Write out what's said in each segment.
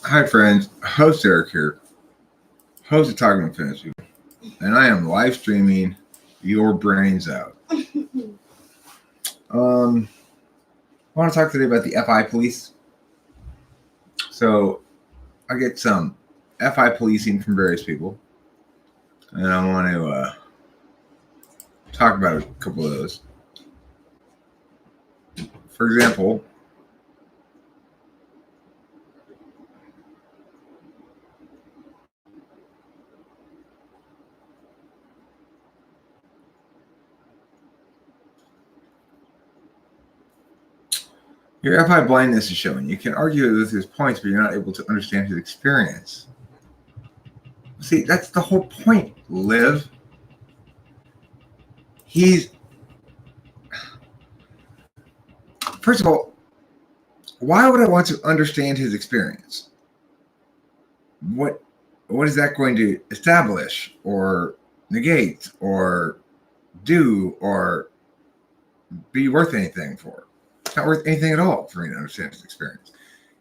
Hi, friends. Host Eric here, host of Talking to Fantasy, and I am live streaming your brains out. I want to talk today about the FI police. So, I get some FI policing from various people, and I want to talk about a couple of those. For example, your FI blindness is showing. You can argue with his points, but you're not able to understand his experience. See, that's the whole point, Liv. First of all, why would I want to understand his experience? What is that going to establish or negate or do or be worth anything for? It's not worth anything at all for me to understand his experience,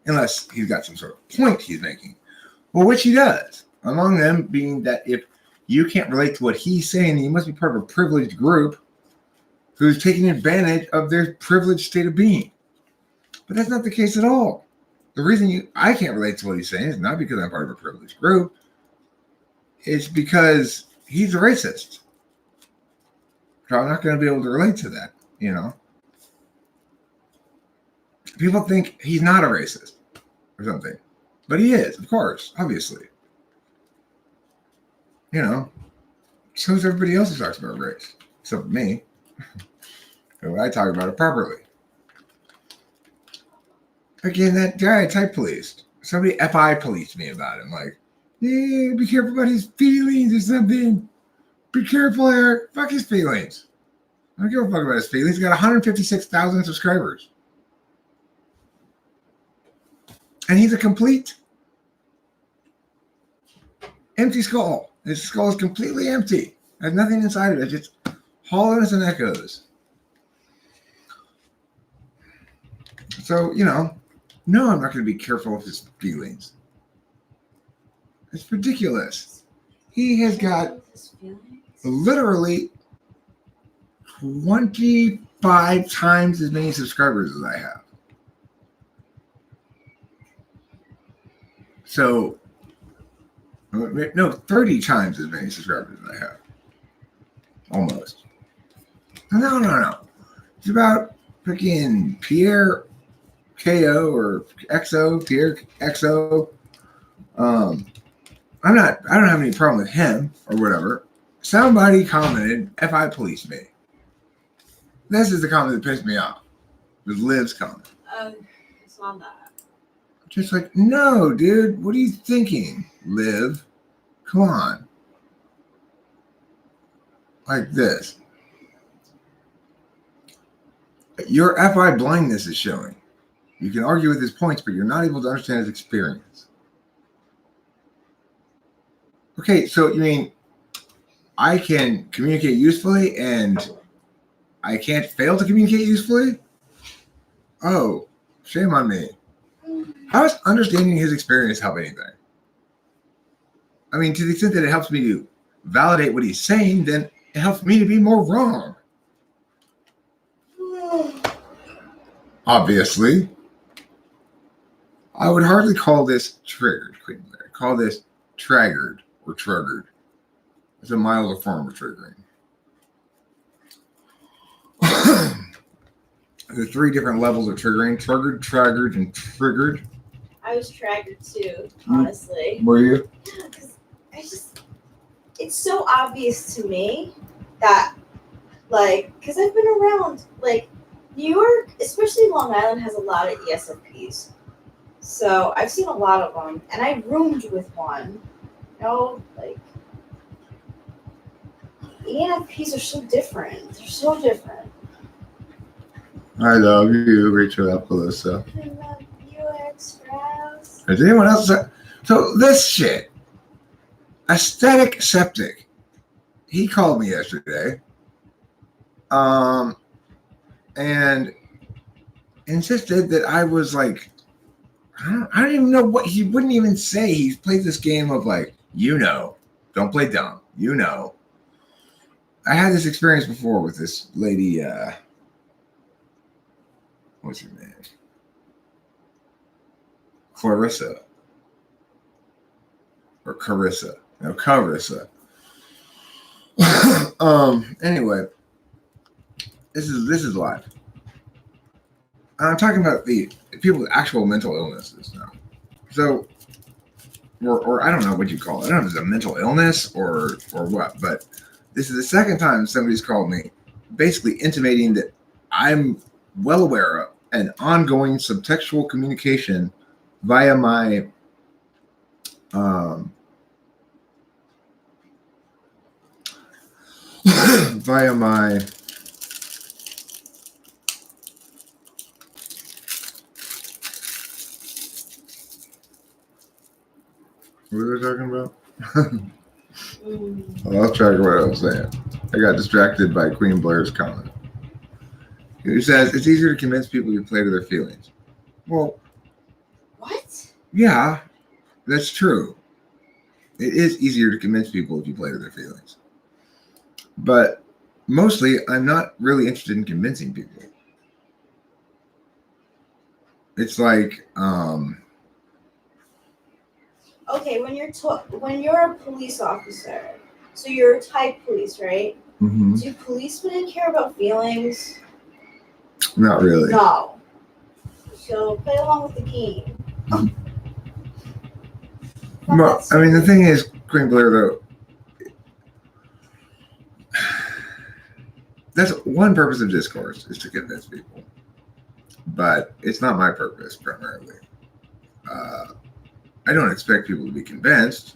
unless he's got some sort of point he's making. Well, which he does. Among them being that if you can't relate to what he's saying, you must be part of a privileged group who's taking advantage of their privileged state of being. But that's not the case at all. The reason I can't relate to what he's saying is not because I'm part of a privileged group. It's because he's a racist. So I'm not going to be able to relate to that, People think he's not a racist or something. But he is, of course, obviously. So is everybody else who talks about race. Except me. When I talk about it properly. Again, that guy type policed. Somebody FI policed me about him. Like, yeah, be careful about his feelings or something. Be careful, Eric. Fuck his feelings. I don't give a fuck about his feelings. He's got 156,000 subscribers. And he's a complete empty skull. His skull is completely empty. There's nothing inside of it. Just hollowness and echoes. So, no, I'm not going to be careful of his feelings. It's ridiculous. He has got literally 25 times as many subscribers as I have. So, no, 30 times as many subscribers as I have. Almost. No. It's about freaking Pierre KO or XO, Pierre XO. I don't have any problem with him or whatever. Somebody commented, FI police me. This is the comment that pissed me off. It was Liv's comment. It's not that. Just like, no, dude, what are you thinking, Liv? Come on. Like this. Your FI blindness is showing. You can argue with his points, but you're not able to understand his experience. Okay, so you mean I can communicate usefully and I can't fail to communicate usefully? Oh, shame on me. How does understanding his experience help anything? I mean, to the extent that it helps me to validate what he's saying, then it helps me to be more wrong. Obviously. I would hardly call this triggered. I'd call this triggered or triggered. It's a milder form of triggering. There's 3 different levels of triggering: triggered, triggered, and triggered. I was triggered too, honestly. Were you? Yeah, because it's so obvious to me that, because I've been around, New York, especially Long Island, has a lot of ESFPs. So I've seen a lot of them, and I roomed with one. ENFPs are so different. They're so different. I love you, Rachel Appaloosa. I love you, Express. Is anyone else? So this shit, Aesthetic Septic, he called me yesterday, and insisted that I was I don't even know what he wouldn't even say. He's played this game of like, don't play dumb. I had this experience before with this lady. What's her name? Clarissa or Carissa? No, Carissa. Anyway, this is live. I'm talking about the people with actual mental illnesses now. So, or I don't know what you call it. I don't know if it's a mental illness or what, but this is the second time somebody's called me, basically intimating that I'm well aware of an ongoing subtextual communication via my via my what were we talking about? I lost track of what I was saying. I got distracted by Queen Blair's comment. He says it's easier to convince people you play to their feelings. Well, What? yeah, that's true. It is easier to convince people if you play to their feelings. But mostly, I'm not really interested in convincing people. It's like, Okay, when you're a police officer, so you're type police, right? mm-hmm. Do policemen care about feelings? Not really. No. So play along with the game. Well, I mean, the thing is, Queen Blair, though, that's one purpose of discourse is to convince people, but it's not my purpose primarily. I don't expect people to be convinced.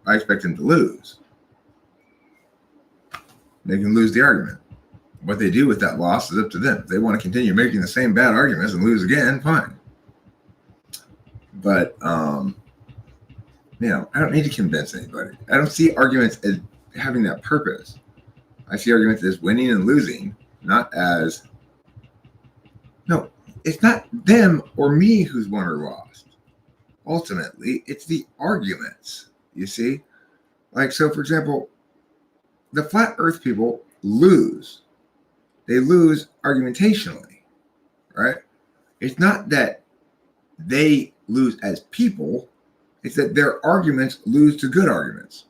I expect them to lose. They can lose the argument. What they do with that loss is up to them. If they want to continue making the same bad arguments and lose again, fine. But I don't need to convince anybody. I don't see arguments as having that purpose. I see arguments as winning and losing, not as it's not them or me who's won or lost. Ultimately, it's the arguments, you see? Like, so for example, the flat earth people lose. They lose argumentationally, right? It's not that they lose as people, it's that their arguments lose to good arguments.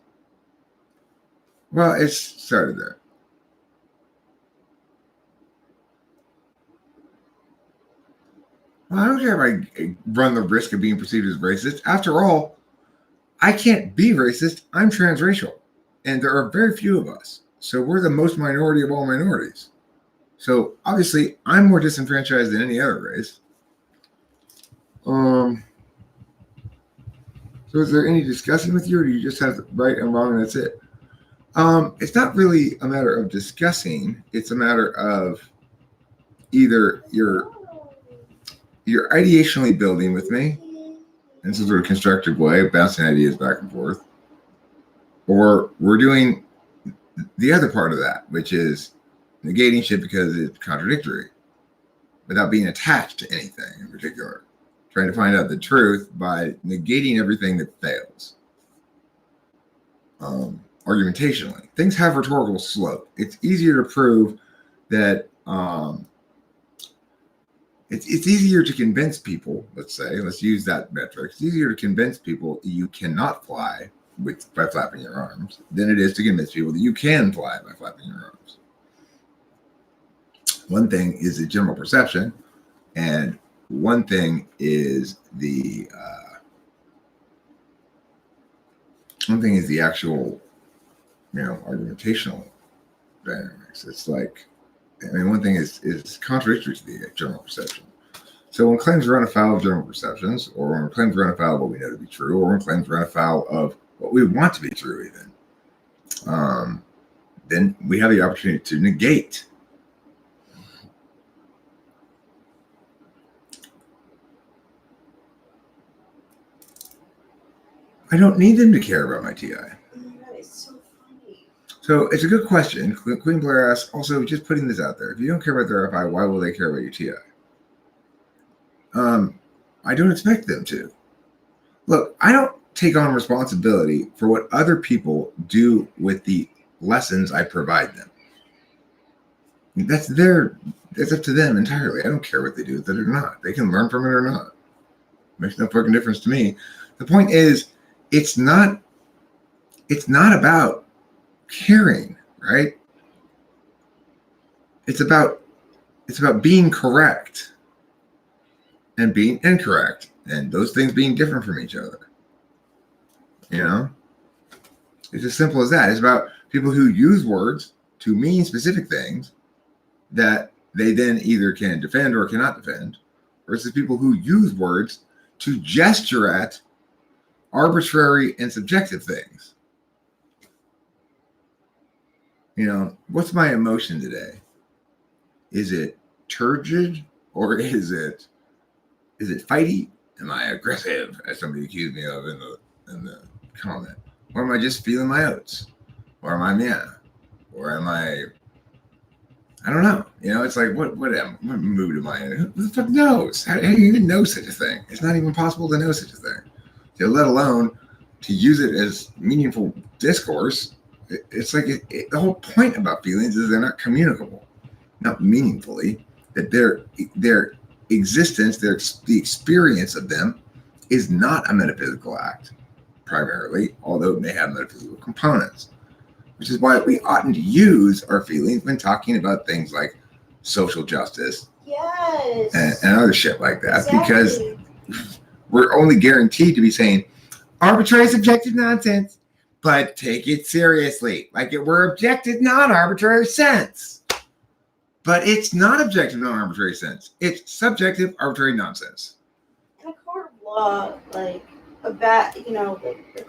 Well, it started there. Well, I don't care if I run the risk of being perceived as racist. After all, I can't be racist. I'm transracial. And there are very few of us. So we're the most minority of all minorities. So obviously, I'm more disenfranchised than any other race. So is there any discussing with you, or do you just have right and wrong and that's it? It's not really a matter of discussing. It's a matter of either you're ideationally building with me in some sort of constructive way, bouncing ideas back and forth, or we're doing the other part of that, which is negating shit because it's contradictory without being attached to anything in particular. Trying to find out the truth by negating everything that fails. Argumentationally, things have rhetorical slope. It's easier to prove that it's easier to convince people, let's use that metric. It's easier to convince people you cannot fly by flapping your arms than it is to convince people that you can fly by flapping your arms. One thing is the general perception, and one thing is the actual, argumentational dynamics. It's like, one thing is contradictory to the general perception. So when claims run afoul of general perceptions, or when claims run afoul of what we know to be true, or when claims run afoul of what we want to be true even, then we have the opportunity to negate. I don't need them to care about my TI. It's so funny. So it's a good question. Queen Blair asks, also just putting this out there, if you don't care about their FI, why will they care about your TI? I don't expect them to. Look, I don't take on responsibility for what other people do with the lessons I provide them. That's up to them entirely. I don't care what they do with it or not. They can learn from it or not. Makes no fucking difference to me. The point is, it's not about caring, right? It's about being correct and being incorrect, and those things being different from each other. You know? It's as simple as that. It's about people who use words to mean specific things that they then either can defend or cannot defend, versus people who use words to gesture at arbitrary and subjective things. You know, what's my emotion today? Is it turgid or is it fighty? Am I aggressive, as somebody accused me of in the comment? Or am I just feeling my oats? Or am I meh? Or am I don't know. You know, it's like what mood am I in? Who the fuck knows? How do you even know such a thing? It's not even possible to know such a thing. So, let alone to use it as meaningful discourse. It's like the whole point about feelings is they're not communicable, not meaningfully. That their existence, the experience of them, is not a metaphysical act, primarily, although it may have metaphysical components. Which is why we oughtn't use our feelings when talking about things like social justice, yes, and other shit like that, exactly. Because we're only guaranteed to be saying arbitrary subjective nonsense, but take it seriously, like it were objective non-arbitrary sense. But it's not objective non-arbitrary sense. It's subjective arbitrary nonsense. In a court of law, like a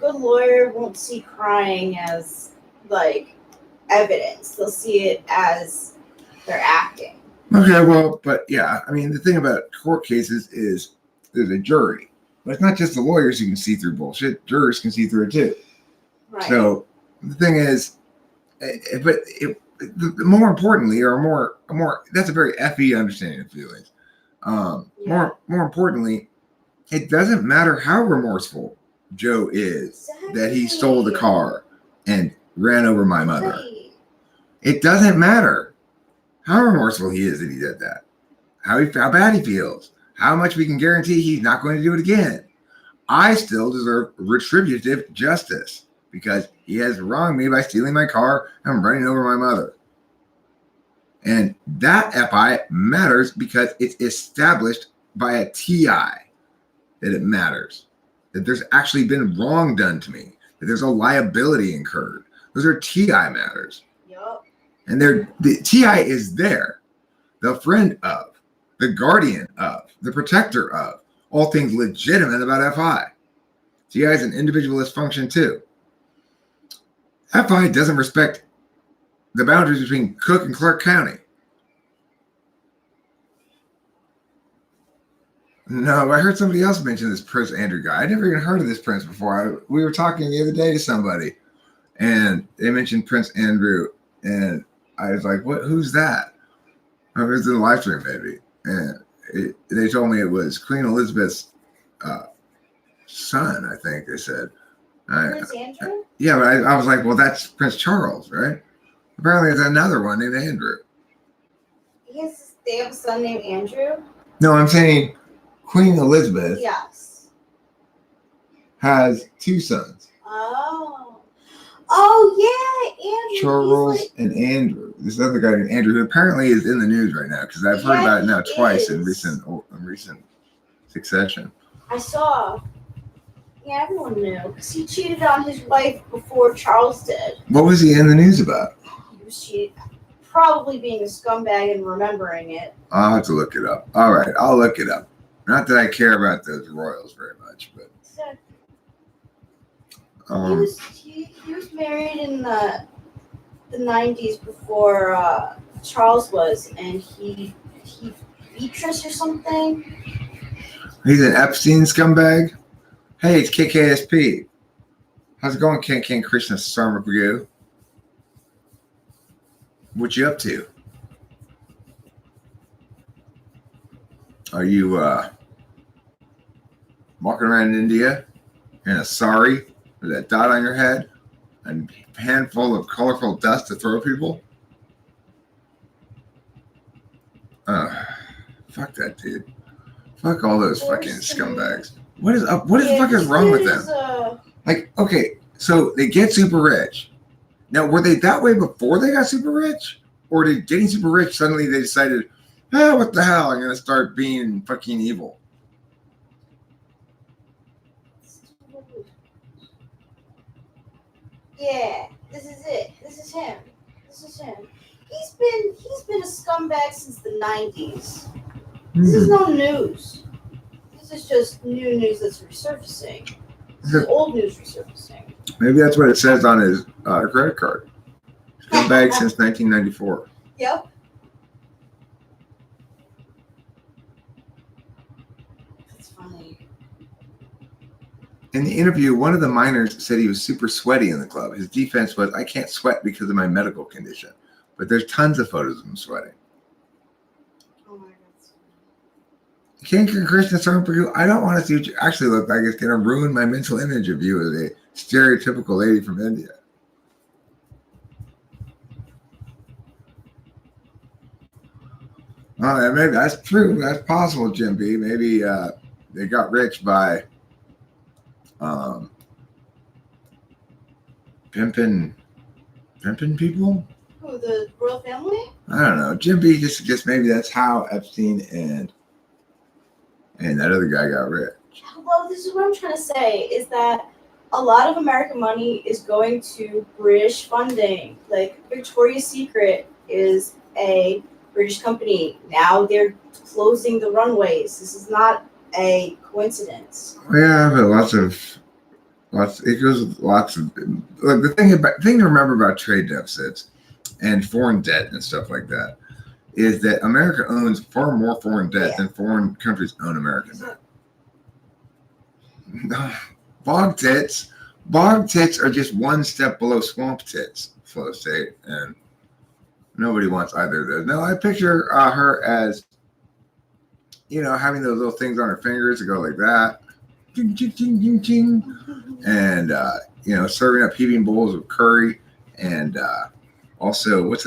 good lawyer won't see crying as like evidence. They'll see it as they're acting. Okay, well, but yeah, I mean, the thing about court cases is there's a jury, but it's not just the lawyers who can see through bullshit. Jurors can see through it too. Right. So the thing is, more importantly, that's a very FE understanding of feelings. More importantly, it doesn't matter how remorseful Joe is that he stole the car and ran over my mother. Right. It doesn't matter how remorseful he is that he did that, how bad he feels, how much we can guarantee he's not going to do it again. I still deserve retributive justice because he has wronged me by stealing my car and running over my mother. And that FI matters because it's established by a TI that it matters, that there's actually been wrong done to me, that there's a liability incurred. Those are TI matters. Yep. And the TI is there, the friend of, the guardian of, the protector of, all things legitimate about FI. TI is an individualist function too. FI doesn't respect the boundaries between Cook and Clark County. No, I heard somebody else mention this Prince Andrew guy. I never even heard of this prince before. We were talking the other day to somebody, and they mentioned Prince Andrew, and I was like, "What? Who's that?" I was in the live stream, maybe, and they told me it was Queen Elizabeth's son. I think they said. Prince Andrew? Yeah, but I was like, "Well, that's Prince Charles, right?" Apparently, there's another one named Andrew. They have a son named Andrew? No, I'm saying Queen Elizabeth has two sons. Oh yeah, Andrew. Charles and Andrew. This other guy named Andrew, who apparently is in the news right now because I've heard about it now twice in recent succession. I saw. Yeah, everyone knew because he cheated on his wife before Charles did. What was he in the news about? He was cheating, probably being a scumbag and remembering it. I'll have to look it up. All right, I'll look it up. Not that I care about those royals very much, but he was married in the 90s before Charles was, and he Beatrice or something. He's an Epstein scumbag. Hey, it's KKSP. How's it going, Ken Krishna Sarmapagu? What you up to? Are you walking around India in a sari with that dot on your head and a handful of colorful dust to throw people. Fuck that dude. Fuck all those fucking scumbags. What is up? What is fucking wrong with them? Like, okay, so they get super rich. Now, were they that way before they got super rich? Or did getting super rich suddenly they decided, oh, what the hell? I'm going to start being fucking evil. Yeah, this is it. This is him. This is him. He's been a scumbag since the 90s. This is no news. This is just new news that's resurfacing. This is old news resurfacing. Maybe that's what it says on his credit card. Scumbag since 1994. Yep. That's funny. In the interview, one of the miners said he was super sweaty in the club. His defense was, I can't sweat because of my medical condition. But there's tons of photos of him sweating. Oh my God. Kanker Krishna Sarmapagu, I don't want to see what you actually look like. It's going to ruin my mental image of you as a stereotypical lady from India. Well, maybe that's true. That's possible, Jim B. Maybe they got rich by pimping people. Who, the royal family? I don't know. Jim B. just maybe that's how Epstein and that other guy got rich. Well, this is what I'm trying to say is that a lot of American money is going to British funding. Like Victoria's Secret is a British company. Now they're closing the runways. This is not a coincidence. Yeah, but lots. It goes with lots of. Look, the thing to remember about trade deficits and foreign debt and stuff like that is that America owns far more foreign debt than foreign countries own American debt. Bog tits are just one step below swamp tits, Flow State, and nobody wants either of those. No, I picture her as, having those little things on her fingers that go like that, ching, ching, ching, ching, ching, and serving up heaping bowls of curry, and also what's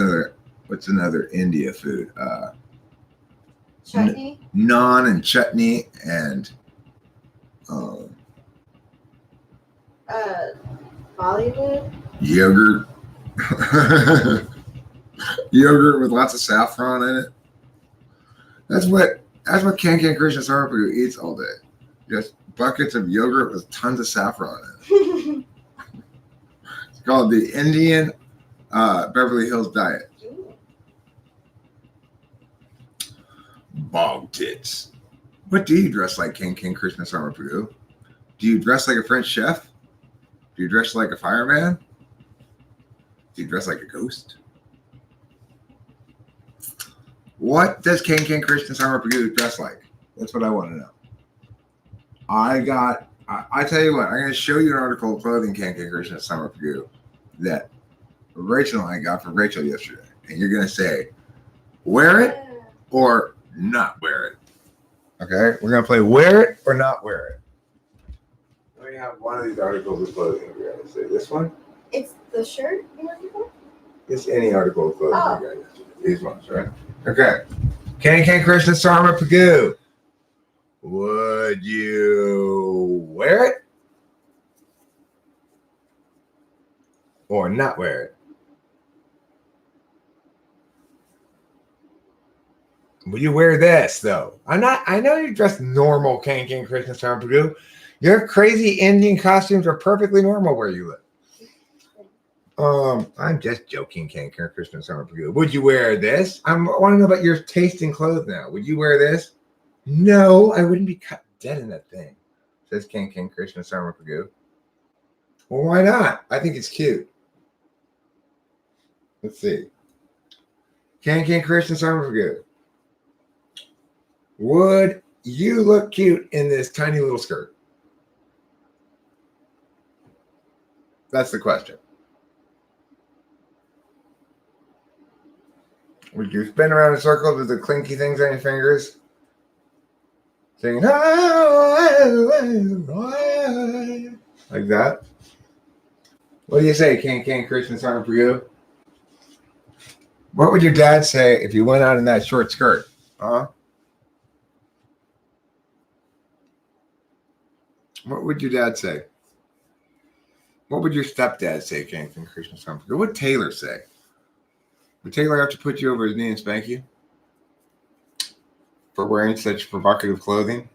another India food? Chutney? Naan and chutney and Bollywood? Yogurt. Yogurt with lots of saffron in it. That's what Kankan Krishna Sarmapagu eats all day. Just buckets of yogurt with tons of saffron in it. It's called the Indian Beverly Hills Diet. Bog tits. What do you dress like, Kankan Krishna Sarmapagu? Do you dress like a French chef? Do you dress like a fireman? Do you dress like a ghost? What does Kankan Krishna Sarmapagu dress like? That's what I want to know. I tell you what, I'm going to show you an article of clothing, Kankan Krishna Sarmapagu, that Rachel and I got from Rachel yesterday. And you're going to say, wear it or not wear it. Okay? We're going to play wear it or not wear it. Let me have one of these articles of clothing. We're going to say this one. It's the shirt you're looking for? It's any article of clothing we got yesterday. These ones, right? Okay. Kankan Krishna Sarmapagu. Would you wear it or not wear it? Would you wear this though? I know you dress normal, Kankan Krishna Sarmapagu. Your crazy Indian costumes are perfectly normal where you live. I'm just joking, Kankan Krishna Sarmapagu. Would you wear this? I want to know about your taste in clothes now. Would you wear this? No, I wouldn't be cut dead in that thing, says Kankan Krishna Sarmapagu. Well, why not? I think it's cute. Let's see. Kankan Krishna Sarmapagu. Would you look cute in this tiny little skirt? That's the question. Would you spin around in circles with the clinky things on your fingers? singing like that. What do you say, Can Christian Song for you? What would your dad say if you went out in that short skirt? Huh? What would your dad say? What would your stepdad say, Can Christian Song for you? What would Taylor say? Would Taylor have to put you over his knee and spank you for wearing such provocative clothing?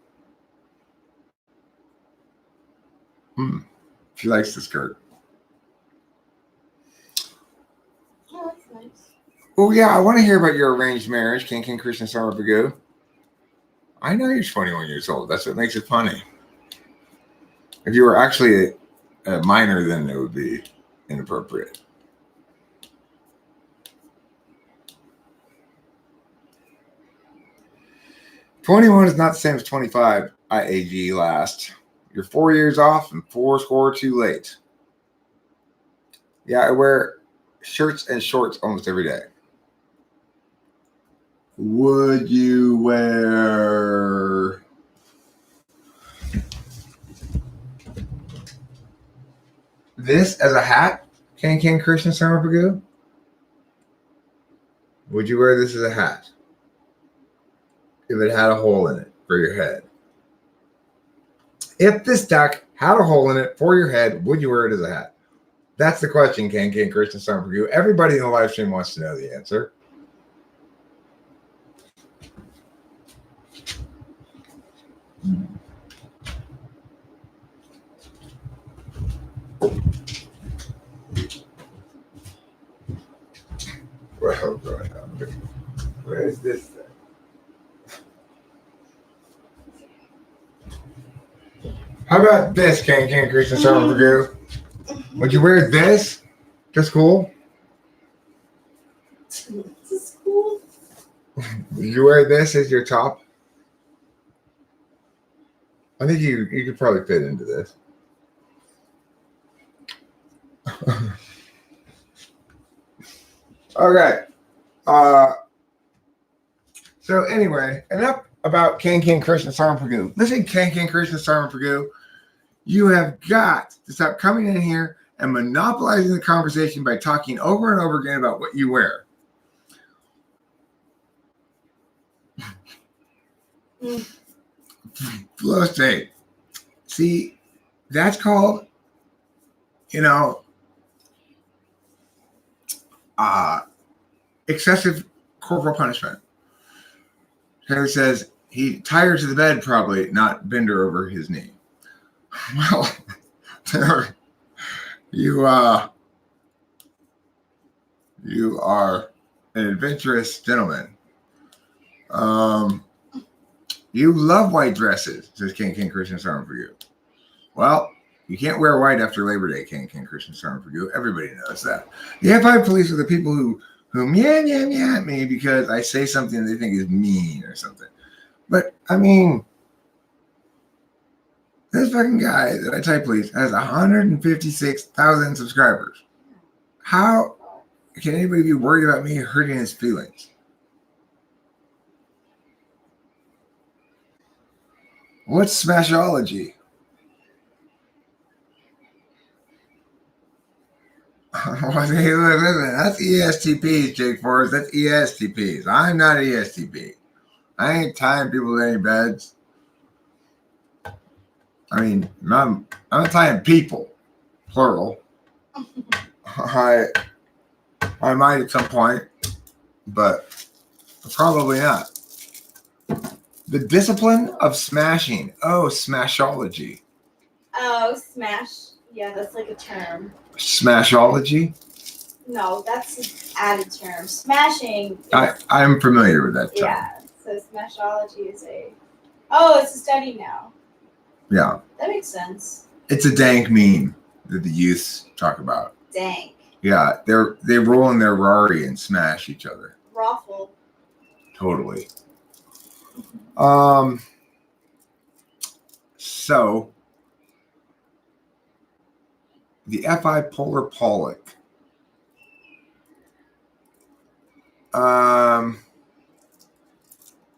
She likes the skirt. Oh, that's nice. Oh, yeah, I want to hear about your arranged marriage, King Christian Summer Pagoo. I know you're 21 years old. That's what makes it funny. If you were actually a minor, then it would be inappropriate. "21 is not the same as 25, IAG last. You're 4 years off and 4 too late. Yeah, I wear shirts and shorts almost every day. Would you wear this as a hat, Can Christian Summer Pagoo? Would you wear this as a hat if it had a hole in it for your head? If this duck had a hole in it for your head, would you wear it as a hat? That's the question, Can Christian Summer Pagoo. Everybody in the live stream wants to know the answer. Well, where is this thing? How about this, Can Christian Summer Pagoo? Would you wear this to school? To school? Would you wear this as your top? I think you could probably fit into this. Okay. So anyway, enough about Can Christian Summer Pagoo. Listen, Can Christian Summer Pagoo, you have got to stop coming in here and monopolizing the conversation by talking over and over again about what you wear. Flow state. See, that's called, excessive corporal punishment. Harry says he tied her to the bed, probably not bend her over his knee. Well, you are an adventurous gentleman. You love white dresses, says Can Christian Summer Pagoo. Well, you can't wear white after Labor Day, Can Christian Summer Pagoo. Everybody knows that. The F5 police are the people who meow at me because I say something they think is mean or something. But I mean, this fucking guy that I type police has 156,000 subscribers. How can anybody be worried about me hurting his feelings? What's Smashology? That's ESTPs, Jake Forrest. That's ESTPs. I'm not an ESTP. I ain't tying people to any beds. I mean, I'm not tying people, plural. I might at some point, but probably not. The discipline of smashing. Oh, Smashology. Oh, smash. Yeah, that's like a term. Smashology? No, that's an added term. Smashing. I'm familiar with that term. Yeah, so smashology is it's a study now. Yeah. That makes sense. It's a dank meme that the youths talk about. Dank. Yeah, they roll in their Rari and smash each other. Raffle. Totally. So the FI Polar Pollock.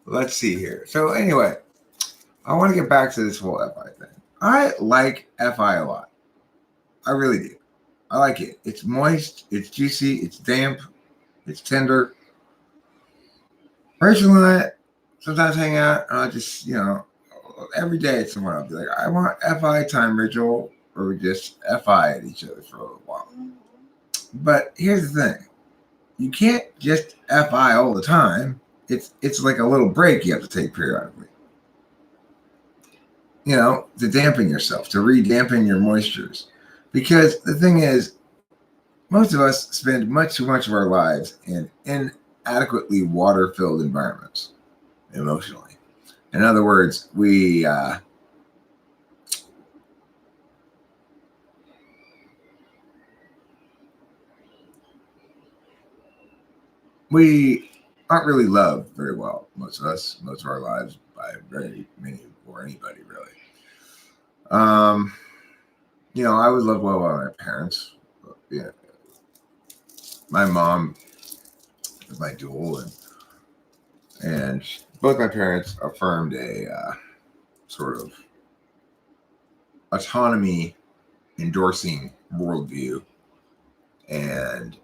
Let's see here. So anyway, I want to get back to this whole FI thing. I like FI a lot. I really do. I like it. It's moist, it's juicy, it's damp, it's tender. Rachel and I sometimes hang out, and I just, every day at someone, I'll be like, I want FI time, Rachel, or we just FI at each other for a little while. But here's the thing. You can't just FI all the time. It's like a little break you have to take periodically. To dampen yourself, to re-dampen your moistures. Because the thing is, most of us spend much too much of our lives in inadequately water-filled environments emotionally. In other words, we aren't really loved very well, most of us, most of our lives, by very many or anybody really. I was loved well by my parents. Yeah, my mom is my dual, and both my parents affirmed a sort of autonomy endorsing worldview, and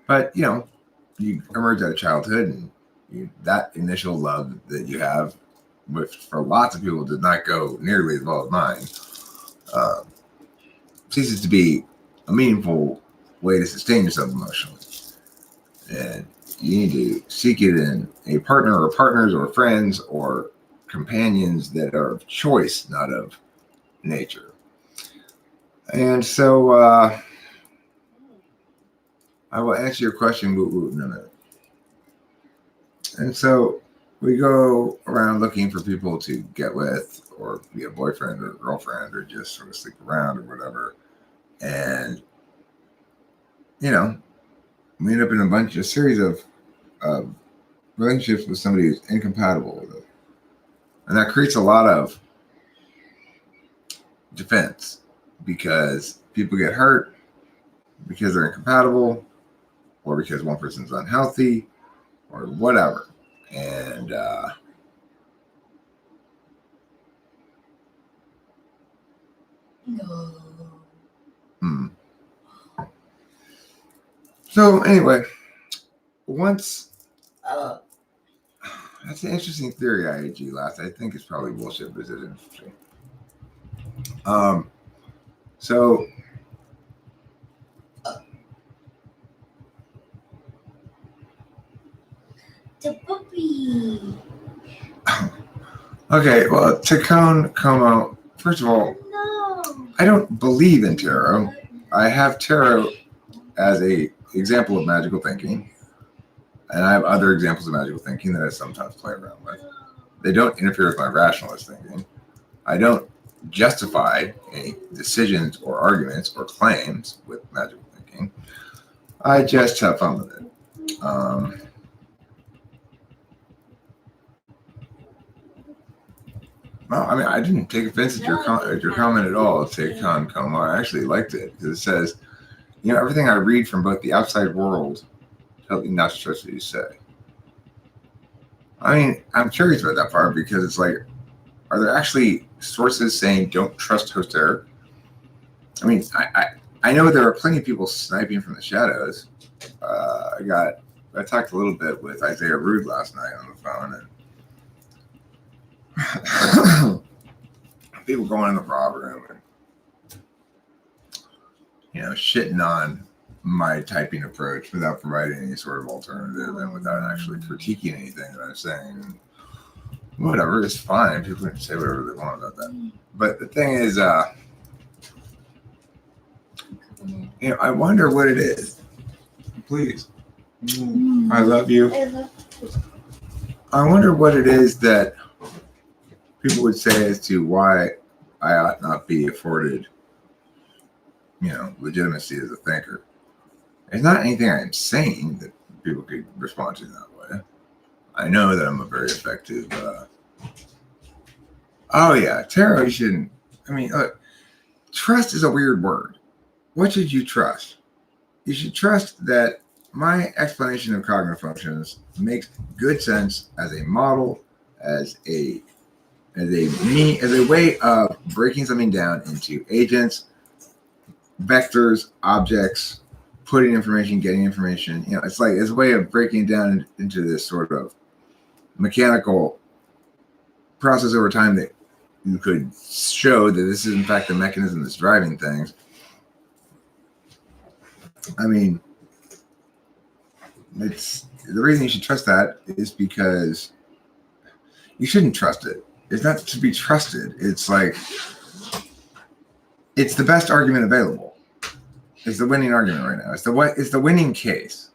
but you emerge out of childhood, and that initial love that you have, which for lots of people did not go nearly as well as mine, ceases to be a meaningful way to sustain yourself emotionally. And you need to seek it in a partner or partners or friends or companions that are of choice, not of nature. And so I will answer your question in a minute. And so we go around looking for people to get with, or be a boyfriend or girlfriend, or just sort of sleep around or whatever. And, we end up in a series of relationships with somebody who's incompatible with it. And that creates a lot of defense because people get hurt because they're incompatible or because one person's unhealthy or whatever. And So anyway, that's an interesting theory I had you last. I think it's probably bullshit, but it's interesting. So The puppy. Okay, well, Takon Como. First of all, No. I don't believe in tarot. I have tarot as a example of magical thinking, and I have other examples of magical thinking that I sometimes play around with. They don't interfere with my rationalist thinking. I don't justify any decisions or arguments or claims with magical thinking. I just have fun with it. Well, I mean, I didn't take offense at your comment at all. Take on Como. I actually liked it because it says, everything I read from both the outside world tells me not to trust what you say. I mean, I'm curious about that part because it's like, are there actually sources saying don't trust Host Eric? I mean, I know there are plenty of people sniping from the shadows. I talked a little bit with Isaiah Rude last night on the phone, and people going in the raw room and shitting on my typing approach without providing any sort of alternative and without actually critiquing anything that I'm saying. Whatever, it's fine. People can say whatever they want about that. But the thing is, I wonder what it is. Please. I love you. I wonder what it is that people would say as to why I ought not be afforded, legitimacy as a thinker. There's not anything I'm saying that people could respond to that way. I know that I'm a very effective. Tarot. You shouldn't. I mean, look, trust is a weird word. What should you trust? You should trust that my explanation of cognitive functions makes good sense as a model, as a way of breaking something down into agents, vectors, objects, putting information, getting information. It's a way of breaking it down into this sort of mechanical process over time that you could show that this is in fact the mechanism that's driving things. I mean, it's the reason you should trust that is because you shouldn't trust it. It's not to be trusted. It's like it's the best argument available. It's the winning argument right now. It's the winning case.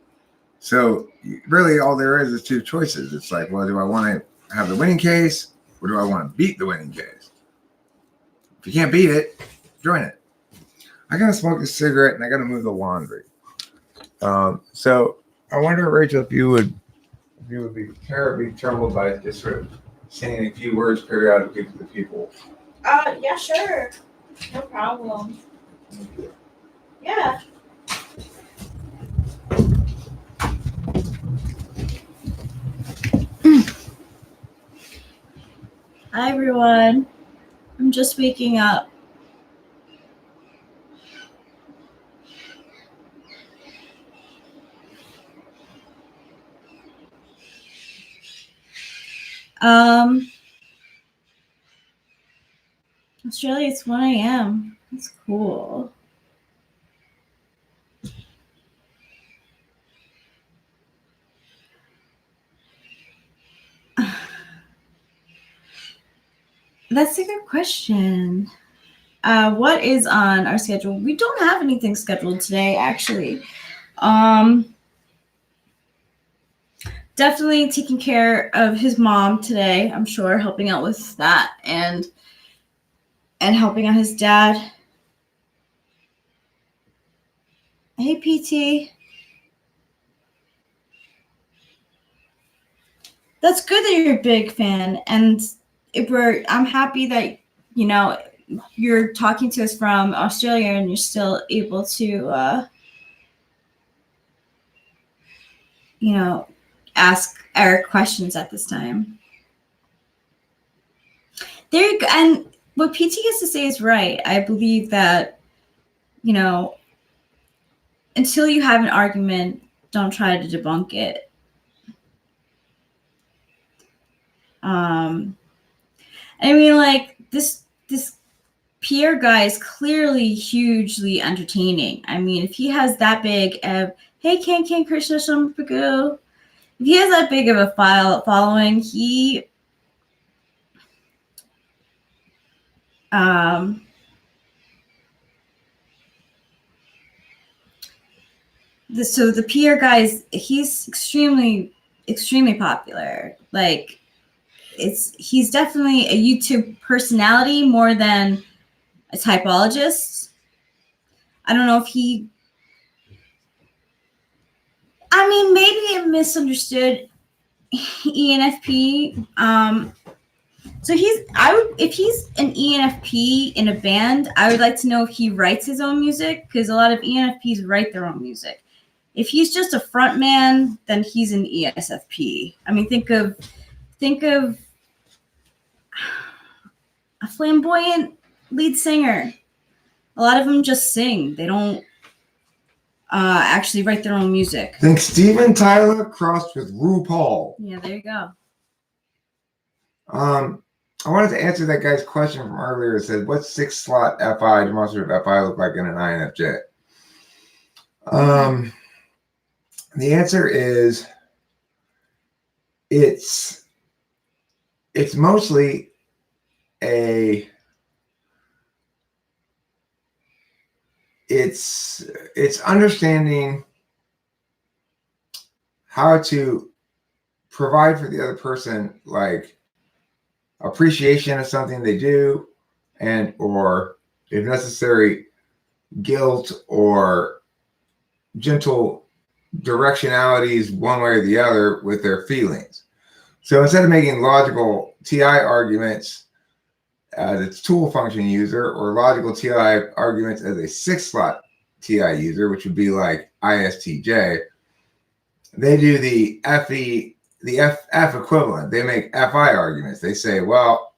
So really, all there is two choices. It's like, well, do I want to have the winning case, or do I want to beat the winning case? If you can't beat it, join it. I gotta smoke a cigarette and I gotta move the laundry. So I wonder, Rachel, if you would be terribly troubled by just sort of saying a few words periodically to the people. Yeah, sure. No problem. Yeah. Hi, everyone. I'm just waking up. Australia, it's 1 a.m. That's cool. That's a good question. What is on our schedule? We don't have anything scheduled today, actually. Definitely taking care of his mom today, I'm sure, helping out with that and helping out his dad. Hey, PT. That's good that you're a big fan, and I'm happy that you're talking to us from Australia and you're still able to ask Eric questions at this time. There you go. And what PT has to say is right. I believe that, until you have an argument, don't try to debunk it. I mean, like this Pierre guy is clearly hugely entertaining. I mean, if he has that big of, hey, Ken Krishna Shampagu, if he has that big of a following, so the Pierre guy he's extremely, extremely popular. Like, he's definitely a YouTube personality more than a typologist. I don't know if maybe I misunderstood ENFP. So if he's an ENFP in a band, I would like to know if he writes his own music, because a lot of ENFPs write their own music. If he's just a front man, then he's an ESFP. I mean, think of a flamboyant lead singer. A lot of them just sing. They don't actually write their own music. Think Steven Tyler crossed with RuPaul. Yeah, there you go. I wanted to answer that guy's question from earlier. It said, what 6-slot FI, demonstrative FI, look like in an INFJ? The answer is it's mostly it's understanding how to provide for the other person, like appreciation of something they do, and or if necessary, guilt or gentle directionalities one way or the other with their feelings. So instead of making logical TI arguments as its tool function user, or logical TI arguments as a 6-slot TI user, which would be like ISTJ, they do the FE the FF equivalent. They make FI arguments. They say, well,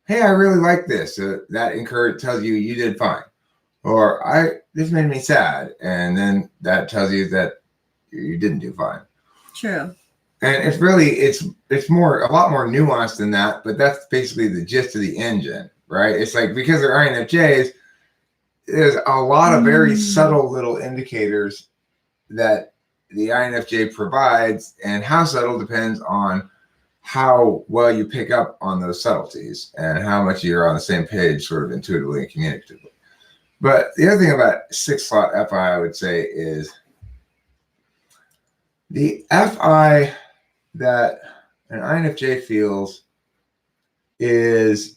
hey, I really like this. That tells you you did fine. Or this made me sad. And then that tells you that you didn't do fine. True. And it's really, it's a lot more nuanced than that, but that's basically the gist of the engine, right? It's like, because they're INFJs, there's a lot of very subtle little indicators that the INFJ provides, and how subtle depends on how well you pick up on those subtleties and how much you're on the same page sort of intuitively and communicatively. But the other thing about 6-slot FI, I would say, is the FI that an INFJ feels is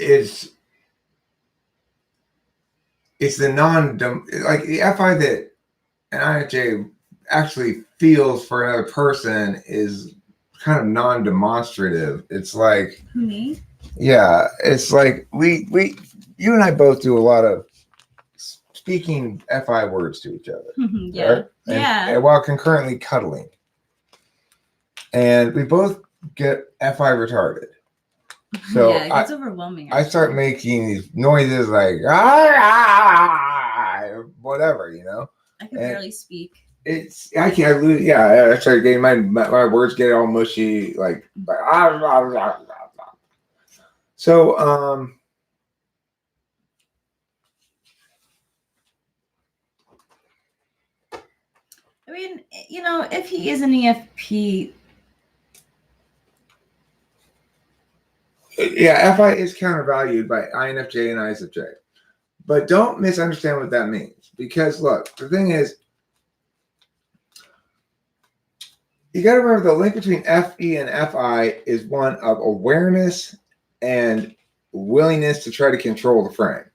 it's the like the FI that an INFJ actually feels for another person is kind of non-demonstrative. It's like Me? Yeah, it's like you and I both do a lot of speaking FI words to each other. Yeah. Right? And while concurrently cuddling. And we both get FI retarded. So yeah, it gets overwhelming. I start making these noises like whatever, you know. I can barely speak. I lose. Yeah, I start getting my words get all mushy, like so. I mean, you know, if he is an EFP. Yeah, FI is countervalued by INFJ and ISFJ. But don't misunderstand what that means. Because look, the thing is, you got to remember the link between FE and FI is one of awareness and willingness to try to control the frame.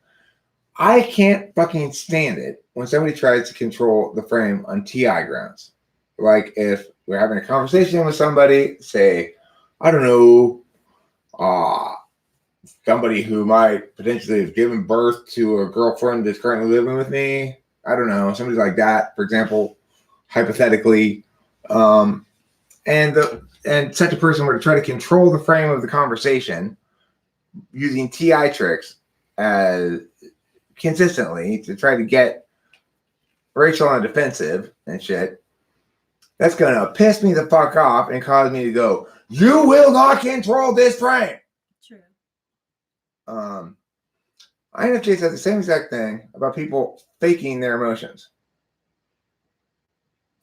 I can't fucking stand it when somebody tries to control the frame on TI grounds. Like if we're having a conversation with somebody, say, I don't know, somebody who might potentially have given birth to a girlfriend that's currently living with me. I don't know, somebody like that, for example, hypothetically. And such a person were to try to control the frame of the conversation using TI tricks as consistently to try to get Rachel on the defensive and shit. That's gonna piss me the fuck off and cause me to go, you will not control this frame. True. INFJ says the same exact thing about people faking their emotions.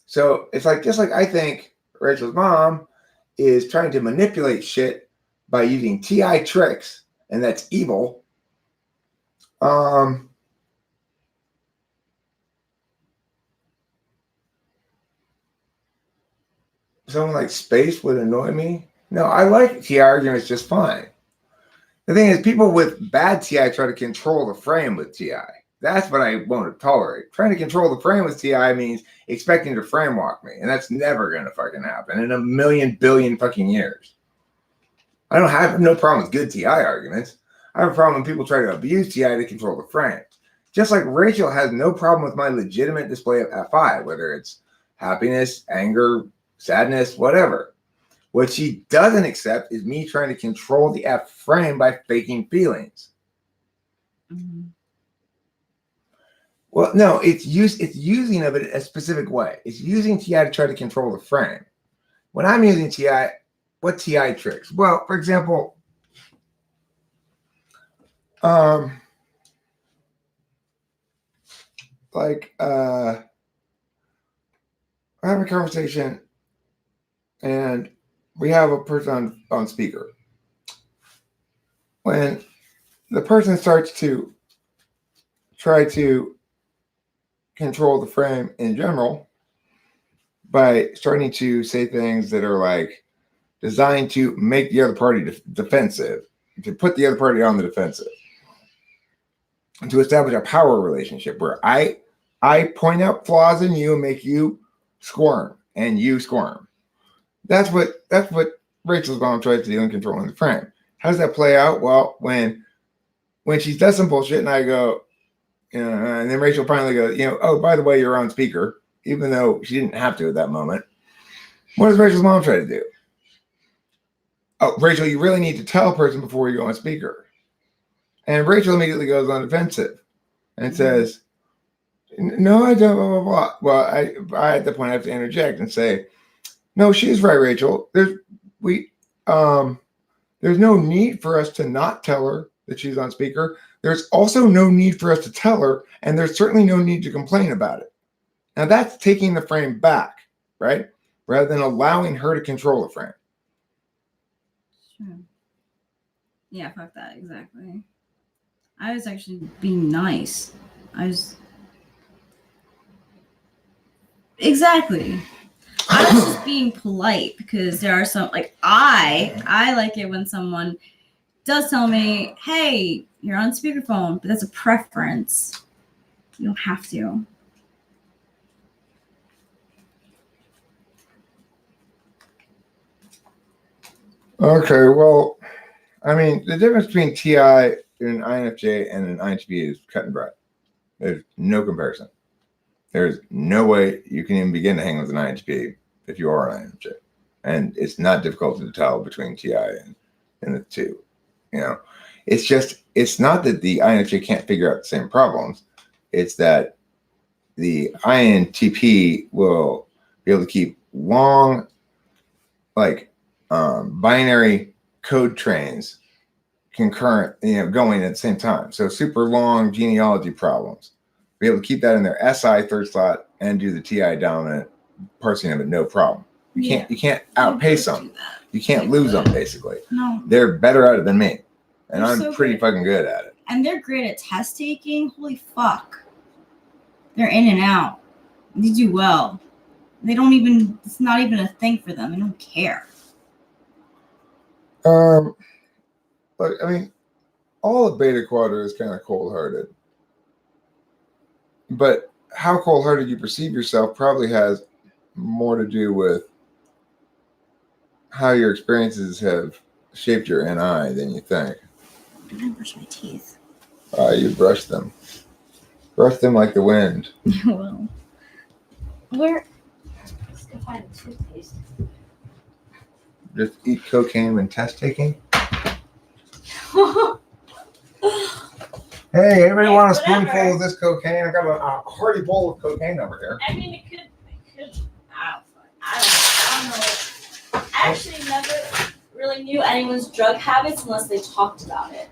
So it's like, just like I think Rachel's mom is trying to manipulate shit by using TI tricks, and that's evil. Someone like Space would annoy me. No, I like TI arguments just fine. The thing is, people with bad TI try to control the frame with TI. That's what I won't tolerate. Trying to control the frame with TI means expecting to frame walk me, and that's never going to fucking happen in a million billion fucking years. I have no problem with good TI arguments. I have a problem when people try to abuse TI to control the frame. Just like Rachel has no problem with my legitimate display of FI, whether it's happiness, anger, sadness, whatever. What she doesn't accept is me trying to control the F frame by faking feelings. Mm-hmm. Well, no, it's using of it a specific way. It's using TI to try to control the frame. When I'm using TI, what TI tricks? Well, for example, like I'm having a conversation and we have a person on speaker. When the person starts to try to control the frame in general by starting to say things that are like designed to make the other party defensive, to put the other party on the defensive, and to establish a power relationship where I point out flaws in you and make you squirm and you squirm. That's what Rachel's mom tries to do in controlling the frame. How does that play out? Well, when she does some bullshit and I go, And then Rachel finally goes, oh, by the way, you're on speaker, even though she didn't have to at that moment. What does Rachel's mom try to do? Oh, Rachel, you really need to tell a person before you go on speaker. And Rachel immediately goes on defensive and says, no, I don't, blah, blah, blah. Well, I at the point have to interject and say, no, she's right, Rachel. There's no need for us to not tell her that she's on speaker. There's also no need for us to tell her, and there's certainly no need to complain about it. Now that's taking the frame back, right? Rather than allowing her to control the frame. Sure. Yeah, fuck that, exactly. I was actually being nice. Exactly. I was just being polite because there are some, like, I like it when someone does tell me, hey, you're on speakerphone, but that's a preference. You don't have to. Okay, well, I mean, the difference between TI and an INFJ and an INTP is cut and dry. There's no comparison. There's no way you can even begin to hang with an INTP if you are an INFJ. And it's not difficult to tell between TI and the two. It's not that the INFJ can't figure out the same problems. It's that the INTP will be able to keep long, binary code trains concurrent, going at the same time. So super long genealogy problems. Be able to keep that in their SI third slot and do the TI dominant parsing of it, no problem. You can't outpace them. You can't lose them, basically. No. They're better at it than me. And They're I'm so pretty good. fucking good at it. And they're great at test taking. Holy fuck. They're in and out. They do well. It's not even a thing for them. They don't care. But I mean, all of Beta Quadra is kind of cold-hearted. But how cold-hearted you perceive yourself probably has more to do with how your experiences have shaped your NI than you think. I'm gonna brush my teeth. You brush them. Brush them like the wind. Well, Let's go find a toothpaste. Just eat cocaine when test taking. Hey, anybody want a spoonful of this cocaine? I got a hearty bowl of cocaine over here. I mean, it could. I don't know. I actually never really knew anyone's drug habits unless they talked about it.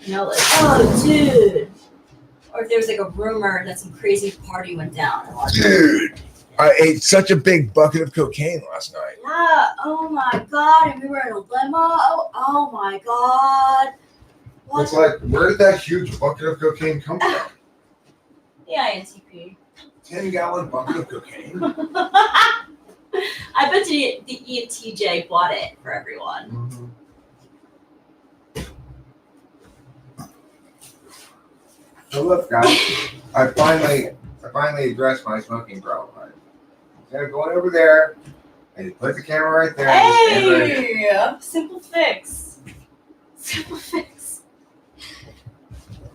Like, oh, dude. Or if there was like a rumor that some crazy party went down. Dude, I ate such a big bucket of cocaine last night. Yeah. Oh my god. And we were in a limo. Oh my god. What? It's like, where did that huge bucket of cocaine come from? The INTP. 10-gallon bucket of cocaine? I bet you the ENTJ bought it for everyone. Mm-hmm. So look, guys, I finally addressed my smoking problem. Instead of going over there, I just put the camera right there. Hey! Simple fix. Simple fix.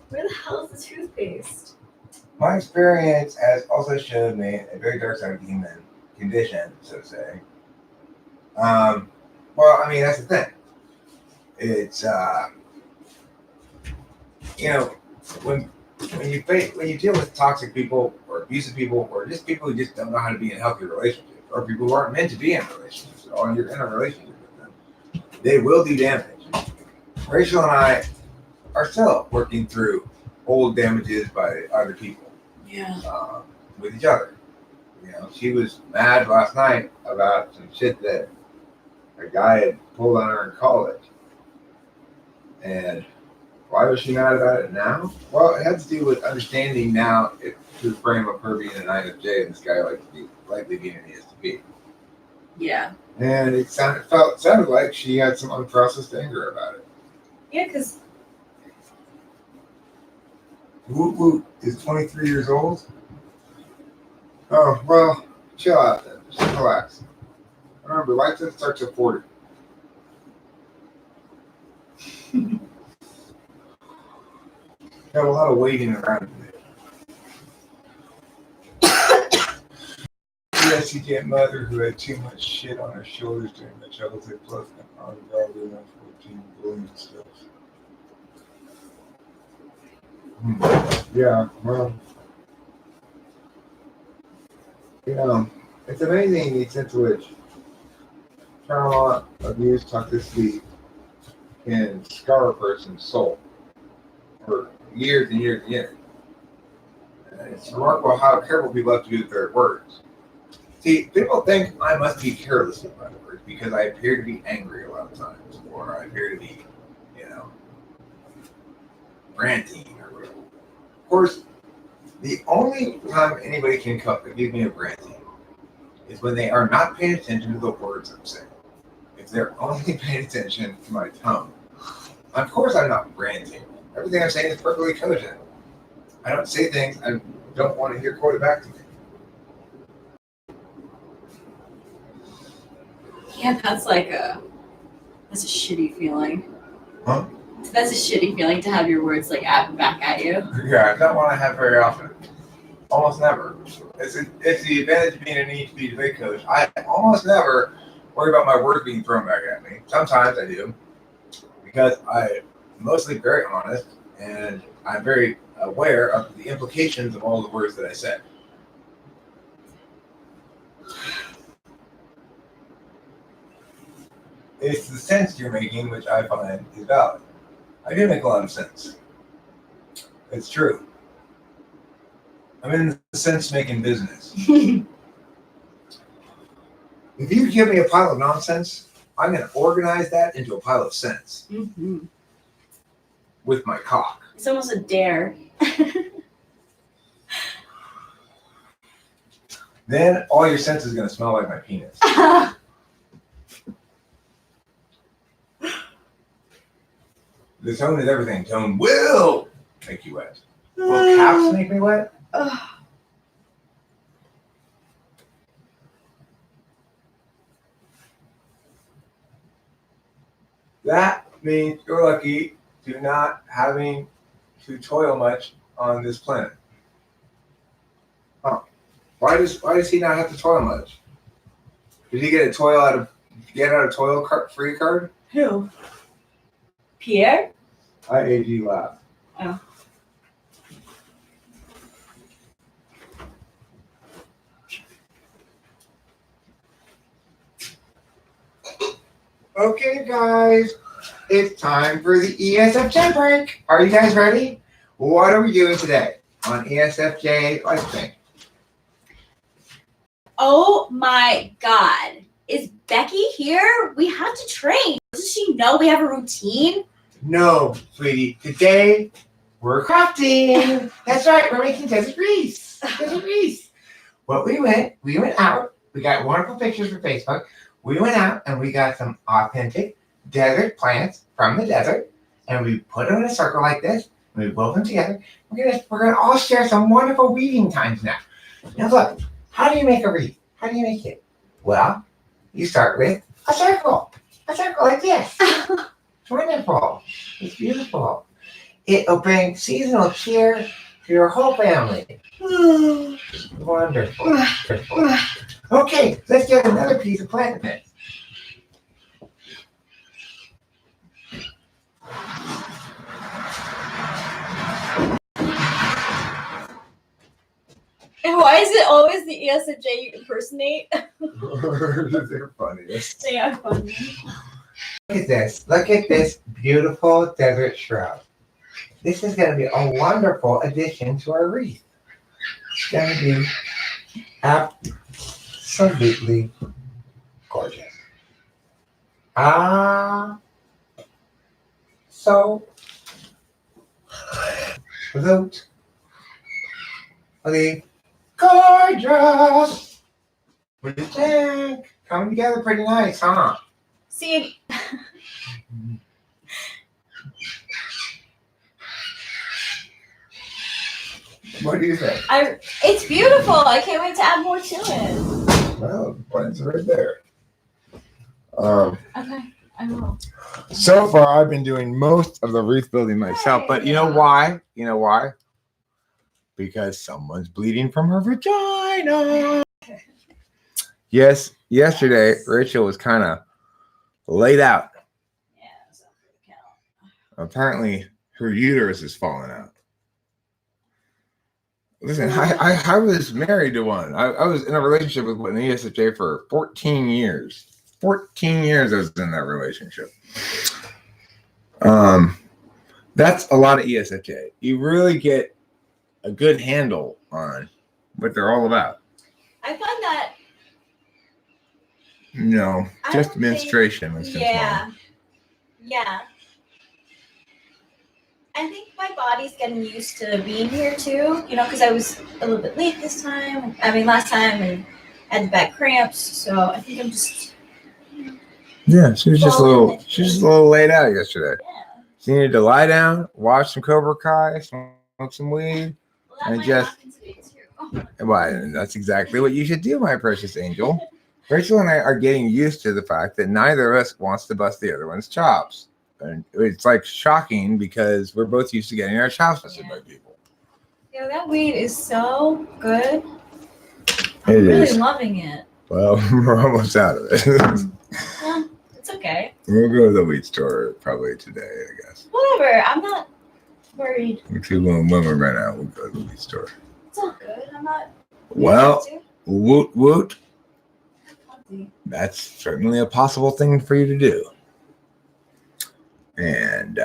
Where the hell is the toothpaste? My experience has also showed me a very dark side of the human condition, so to say. Well, I mean, that's the thing. It's when you deal with toxic people or abusive people or just people who just don't know how to be in healthy relationships or people who aren't meant to be in relationships or you're in a relationship with them, they will do damage. Rachel and I are still working through old damages by other people. Yeah. With each other. She was mad last night about some shit that a guy had pulled on her in college. And why was she mad about it now? Well, it had to do with understanding now to the frame of her being an INFJ and this guy likely being an ESTP. Yeah. And it sounded like she had some unprocessed anger about it. Yeah, because Woot Woot is 23 years old. Oh, well, chill out then. Just relax. Remember, life doesn't start till 40. Got a lot of waiting around today. ESCJ mother who had too much shit on her shoulders during my childhood, plus an ungodly enough 14 bullying stuff. Yeah, well, it's amazing the extent to which trauma, abuse, toxicity can scar a person's soul for years and years and years. And it's remarkable how careful people have to be with their words. See, people think I must be careless with my words because I appear to be angry a lot of times, or I appear to be, ranting or whatever. Of course, the only time anybody can give me a ranting is when they are not paying attention to the words I'm saying. If they're only paying attention to my tone. Of course I'm not ranting. Everything I'm saying is perfectly cogent. I don't say things I don't want to hear quoted back to me. Yeah, that's a shitty feeling. Huh? That's a shitty feeling to have your words back at you. Yeah, it's not one I have very often. Almost never. It's the advantage of being an EHP debate coach. I almost never worry about my words being thrown back at me. Sometimes I do, because I'm mostly very honest and I'm very aware of the implications of all the words that I said. It's the sense you're making which I find is valid. I do make a lot of sense. It's true. I'm in the sense-making business. If you give me a pile of nonsense, I'm going to organize that into a pile of sense. Mm-hmm. With my cock. It's almost a dare. Then all your sense is going to smell like my penis. The tone is everything. Tone will make you wet. Will caps make me wet? That means you're lucky to not having to toil much on this planet. Huh. Why does he not have to toil much? Did he get a toil free card? Who? Pierre? IAG laugh. Oh. Okay, guys, it's time for the ESFJ break. Are you guys ready? What are we doing today on ESFJ Life Thing? Oh my God. Is Becky here? We have to train. Does she know we have a routine? No, sweetie. Today, we're crafting. That's right. We're making desert Reese. Desert Reese. Well, we went out. We got wonderful pictures for Facebook. We went out and we got some authentic desert plants from the desert, and we put them in a circle like this. And we wove them together. We're gonna all share some wonderful reading times now. Now look, how do you make a wreath? How do you make it? Well, you start with a circle like this. It's wonderful. It's beautiful. It'll bring seasonal cheer to your whole family. Wonderful. Wonderful. Okay, let's get another piece of plant mix. And why is it always the ESFJ you impersonate? They're funniest. They are funny. Look at this. Look at this beautiful desert shrub. This is going to be a wonderful addition to our wreath. It's going to be absolutely gorgeous. So absolutely gorgeous. What do you think? Coming together pretty nice, huh? See, What do you think? it's beautiful. I can't wait to add more to it. Well, the plants are right there. Okay, I will. So far, I've been doing most of the wreath building myself, but you know why? You know why? Because someone's bleeding from her vagina. Yes, yesterday Rachel was kind of laid out. Yeah, so for the count. Apparently, her uterus is falling out. Listen, I was married to one. I was in a relationship with an ESFJ for 14 years. 14 years I was in that relationship. That's a lot of ESFJ. You really get a good handle on what they're all about. I find that No, I just don't menstruation was just wrong. yeah. I think my body's getting used to being here too, because I was a little bit late this time. I mean, last time, and had the bad cramps. So I think I'm just. Yeah, she was just a Well, little laid out yesterday. Yeah. She needed to lie down, watch some Cobra Kai, smoke some weed. Well, that And might just- happen today too. Well, that's exactly what you should do, my precious angel. Rachel and I are getting used to the fact that neither of us wants to bust the other one's chops. And it's like shocking because we're both used to getting our chops busted by people. That weed is so good. It I'm really is. loving it. Well, we're almost out of it. Well, it's okay. We'll go to the weed store probably today, I guess. Whatever. I'm not worried. When we run out, we'll go to the weed store. It's all good. I'm not. Well, You woot woot. have to. That's certainly a possible thing for you to do. And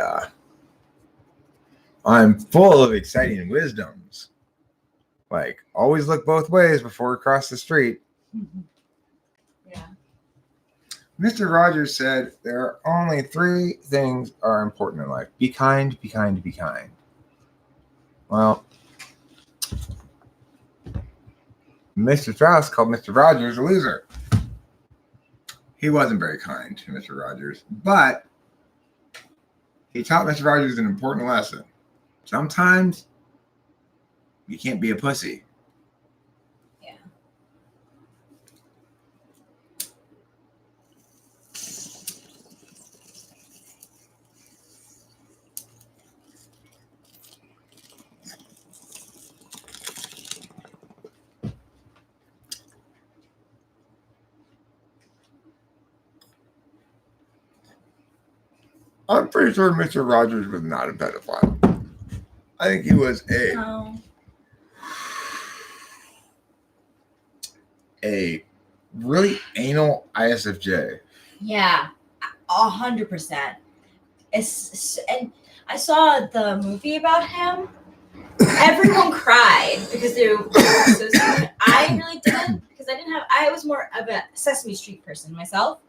I'm full of exciting wisdoms. Like, always look both ways before you cross the street. Yeah. Mr. Rogers said there are only 3 things are important in life. Be kind, be kind, be kind. Well, Mr. Strauss called Mr. Rogers a loser. He wasn't very kind to Mr. Rogers, but he taught Mr. Rogers an important lesson. Sometimes you can't be a pussy. Yeah. I'm pretty sure Mr. Rogers was not a pedophile. I think he was No. a really anal ISFJ. Yeah. 100%. And I saw the movie about him. Everyone cried because they were so stupid. I really didn't because I was more of a Sesame Street person myself.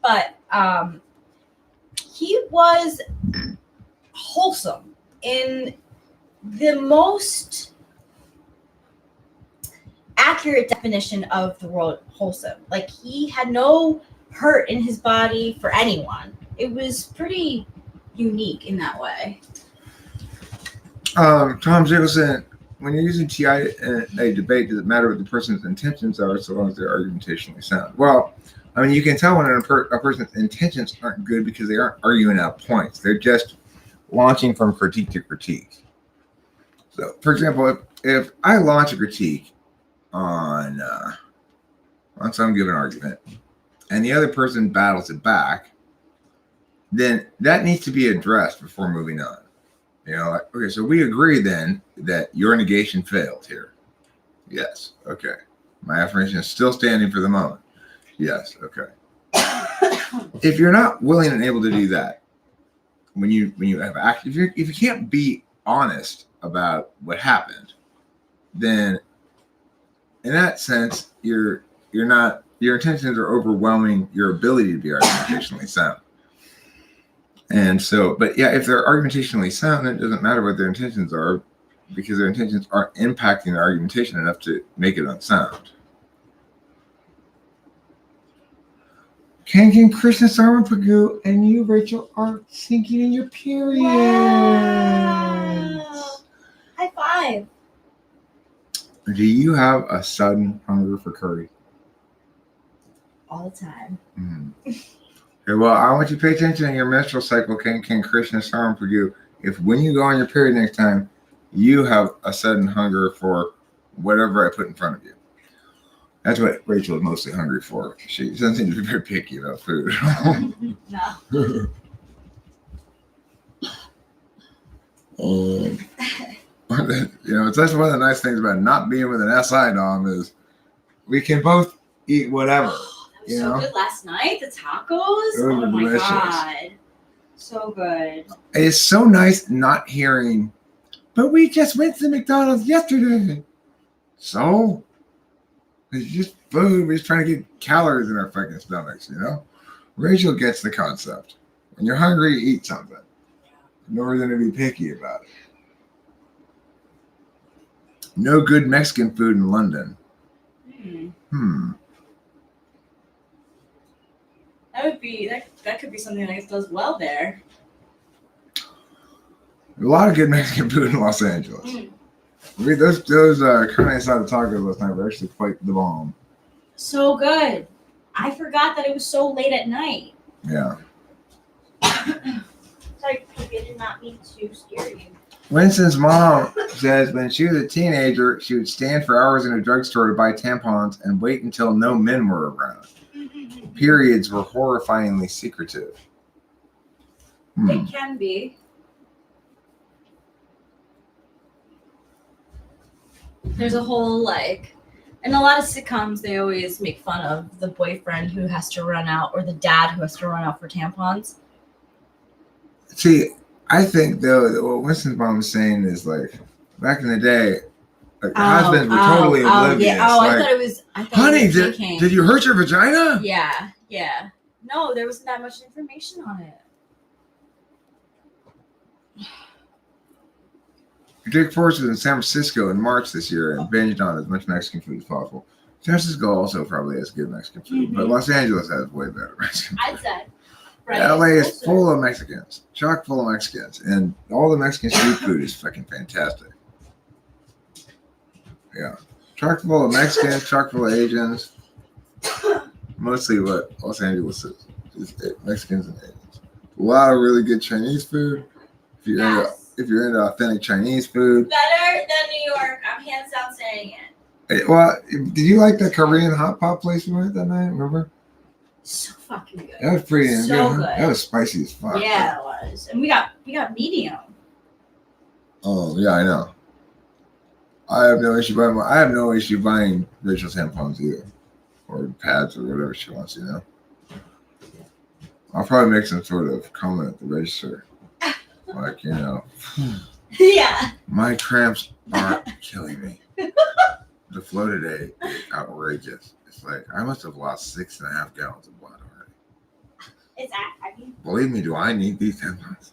But he was wholesome in the most accurate definition of the word wholesome. Like, he had no hurt in his body for anyone. It was pretty unique in that way. Tom Jacobson, when you're using TI in a debate, does it matter what the person's intentions are so long as they're argumentationally sound? Well, I mean, you can tell when a person's intentions aren't good because they aren't arguing out points. They're just launching from critique to critique. So, for example, if I launch a critique on some given argument and the other person battles it back, then that needs to be addressed before moving on. Like, okay, so we agree then that your negation failed here. Yes. Okay. My affirmation is still standing for the moment. Yes. Okay. If you're not willing and able to do that, when you have if you can't be honest about what happened, then in that sense your intentions are overwhelming your ability to be argumentationally sound. And so, but yeah, if they're argumentationally sound, it doesn't matter what their intentions are because their intentions aren't impacting their argumentation enough to make it unsound. Ken Krishna Sarmapagu and you, Rachel, are sinking in your period. Wow. High five. Do you have a sudden hunger for curry? All the time. Okay, well, I want you to pay attention to your menstrual cycle, Ken Krishna Sarmapagu. If when you go on your period next time, you have a sudden hunger for whatever I put in front of you. That's what Rachel is mostly hungry for. She doesn't seem to be very picky about food. No. You know, it's that's one of the nice things about not being with an SI dom is we can both eat whatever. That was You so know? good last night. The tacos. Those Oh were my delicious. god. So good. It's so nice not hearing, but we just went to McDonald's yesterday. So it's just food. We're just trying to get calories in our fucking stomachs, you know? Rachel gets the concept. When you're hungry, eat something. No reason to be picky about it. No good Mexican food in London. That would be that could be something that does well there. A lot of good Mexican food in Los Angeles. Those carne asada tacos last night were actually quite the bomb. So good. I forgot that it was so late at night. Yeah. Sorry, Poopy, I did not mean to scare you. Winston's mom says when she was a teenager, she would stand for hours in a drugstore to buy tampons and wait until no men were around. Periods were horrifyingly secretive. It can be. There's a whole in a lot of sitcoms, they always make fun of the boyfriend who has to run out or the dad who has to run out for tampons. See, I think though that what Winston's mom is saying is like back in the day, like husbands were totally oblivious. Yeah. Oh, like, I thought it was. honey, it was thinking. did you hurt your vagina? Yeah. No, there wasn't that much information on it. Jake Forrest was in San Francisco in March this year and binged on as much Mexican food as possible. San Francisco also probably has good Mexican food, but Los Angeles has way better Mexican food. I'd say. LA is full of Mexicans, chock full of Mexicans, and all the Mexican street food is fucking fantastic. Yeah, chock full of Mexicans, chock full of Asians. Mostly what Los Angeles is Mexicans and Asians. A lot of really good Chinese food. If you're into authentic Chinese food, Better than New York. I'm hands down saying it. Well, did you like that Korean hot pot place we went that night? Remember? So fucking good. That was pretty So good. Huh? good. That was spicy as fuck. Yeah, it was, and we got medium. Oh yeah, I know. I have no issue buying Rachel tampons either, or pads or whatever she wants. You know. I'll probably make some sort of comment at the register, like Yeah. my cramps are killing me. The flow today is outrageous. It's like I must have lost 6.5 gallons of blood already. I mean, Believe me, do I need these tampons?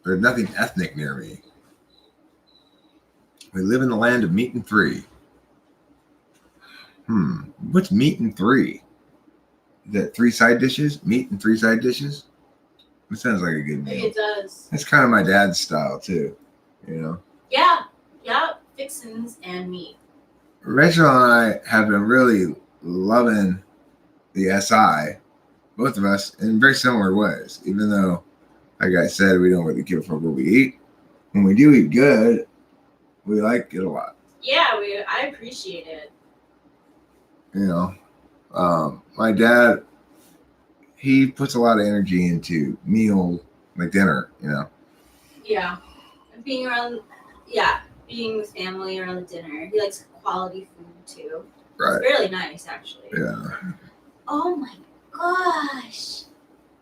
There's nothing ethnic near me. We live in the land of meat and three. What's meat and three? Is that 3 side dishes? Meat and 3 side dishes? That sounds like a good I think meal. it does. That's kind of my dad's style too, you know. Yeah. Fixins and meat. Rachel and I have been really loving the SI, both of us, in very similar ways. Even though, like I said, we don't really care for what we eat. When we do eat good, we like it a lot. Yeah, I appreciate it. You know, my dad, he puts a lot of energy into meal, like dinner. You know. Yeah. Being with family around the dinner. He likes quality food too. Right. It's really nice, actually. Yeah. Oh my gosh.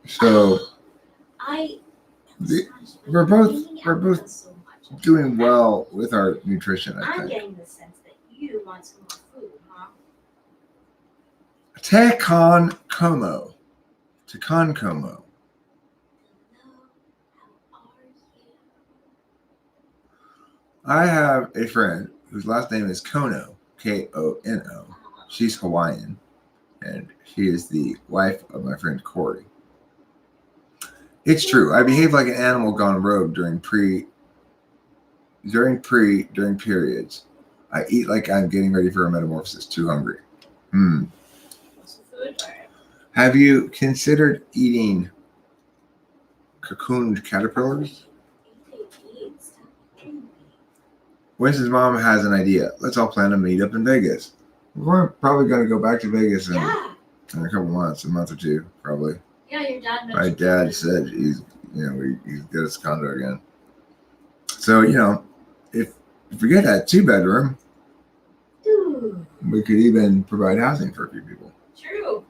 So We're we're both doing well with our nutrition, I I'm think. getting the sense that you want some more food, huh? Tecon Como. Tecon Como. How are you? I have a friend whose last name is Kono, Kono. She's Hawaiian, and she is the wife of my friend Corey. It's true. I behave like an animal gone rogue during periods. I eat like I'm getting ready for a metamorphosis. Too hungry. Some food? All right. Have you considered eating cocooned caterpillars? Winston's mom has an idea. Let's all plan to meet up in Vegas. We're probably going to go back to Vegas in Yeah. a couple months, a month or two, probably. Yeah, your dad My mentioned dad it. said he's got his condo again. So, if we get that 2-bedroom, Ooh, we could even provide housing for a few people. true.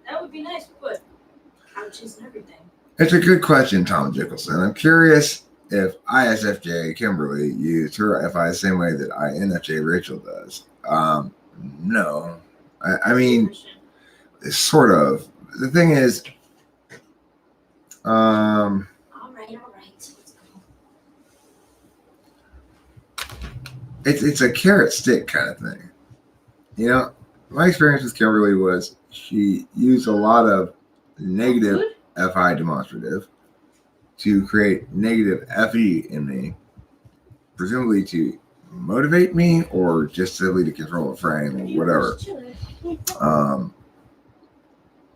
That would be nice. We put couches and everything. It's a good question, Tom Jickelson. I'm curious if ISFJ Kimberly used her FI the same way that INFJ Rachel does. No. I mean, sort of. The thing is, All right. Let's go. it's a carrot stick kind of thing. My experience with Kimberly was she used a lot of negative FI demonstrative to create negative FE in me, presumably to motivate me or just simply to control a frame or whatever.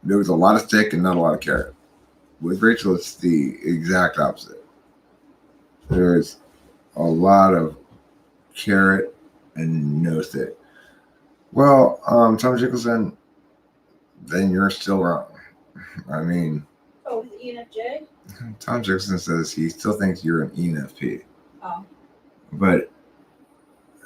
There was a lot of stick and not a lot of carrot. With Rachel, it's the exact opposite. There's a lot of carrot and no stick. Well, Tom Jickelson, then you're still wrong. I mean, Oh, with ENFJ? Tom Jickelson says he still thinks you're an ENFP. Oh. But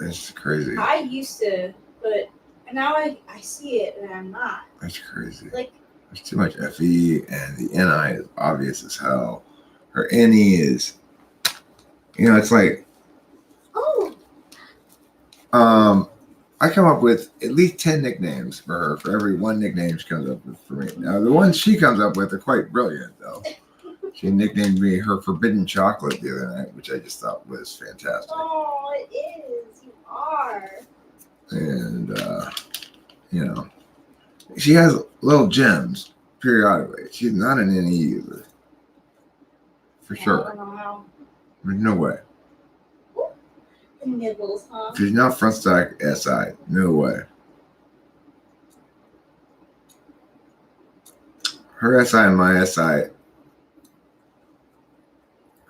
it's crazy. I used to, but now I see it and I'm not. That's crazy. Like, There's too much FE, and the NI is obvious as hell. Her NE is, it's like, oh, I come up with at least 10 nicknames for her for every one nickname she comes up with for me. Now, the ones she comes up with are quite brilliant, though. She nicknamed me her Forbidden Chocolate the other night, which I just thought was fantastic. oh, it is. You are. And, she has little gems periodically. She's not an NE user. For I sure. don't know how. There's no way. The nibbles, huh? She's not front stack SI. No way. Her SI and my SI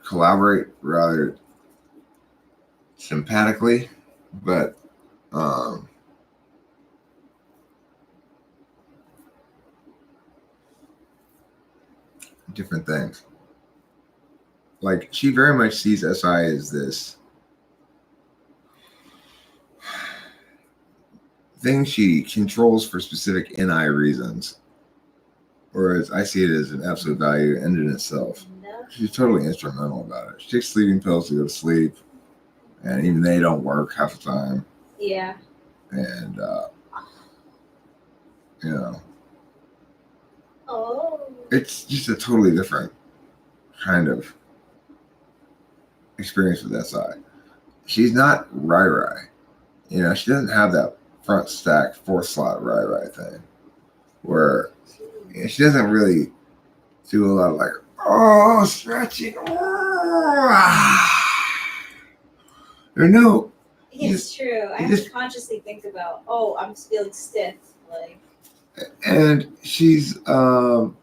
collaborate rather sympathetically, but different things. Like, she very much sees SI as this thing she controls for specific NI reasons, whereas I see it as an absolute value end in itself. No. She's totally instrumental about it. She takes sleeping pills to go to sleep, and even they don't work half the time. Yeah. And Oh. it's just a totally different kind of experience with SI. She's not Rai. She doesn't have that front stack 4-slot Rai thing where she doesn't really do a lot of like, stretching. There's no. It's true. I have to consciously think about, I'm feeling stiff. Like. And she's Not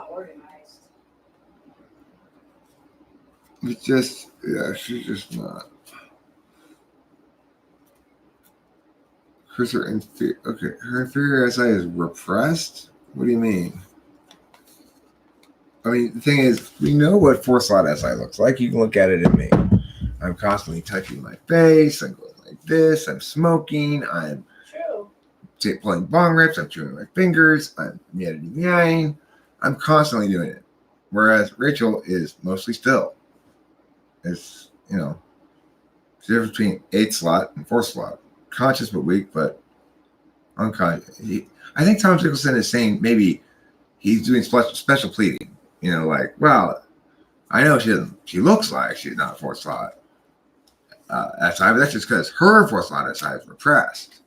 organized. it's just she's just not. Because her inferior SI is repressed. What do you mean? I mean, the thing is, we know what 4-slot SI looks like. You can look at it in me. I'm constantly touching my face. I'm going like this. I'm smoking. I'm playing bong rips. I'm chewing my fingers. I'm meowing. I'm constantly doing it. Whereas Rachel is mostly still. It's, the difference between 8-slot and 4-slot. Conscious but weak, but unconscious. I think Tom Jickelson is saying maybe he's doing special pleading. Well, I know she looks like she's not 4-slot SI, but that's just because her 4-slot SI is repressed.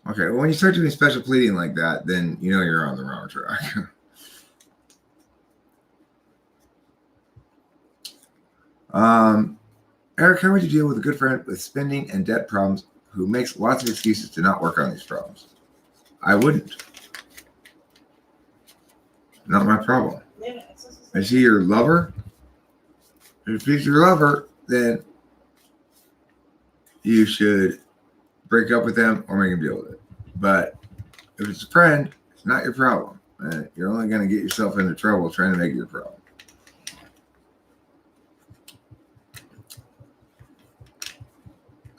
Okay, well, when you start doing special pleading like that, then you're on the wrong track. Eric, how would you deal with a good friend with spending and debt problems who makes lots of excuses to not work on these problems? I wouldn't. Not my problem. Is he your lover? If he's your lover, then you should break up with them or make him deal with it. But if it's a friend, it's not your problem. And you're only going to get yourself into trouble trying to make it your problem.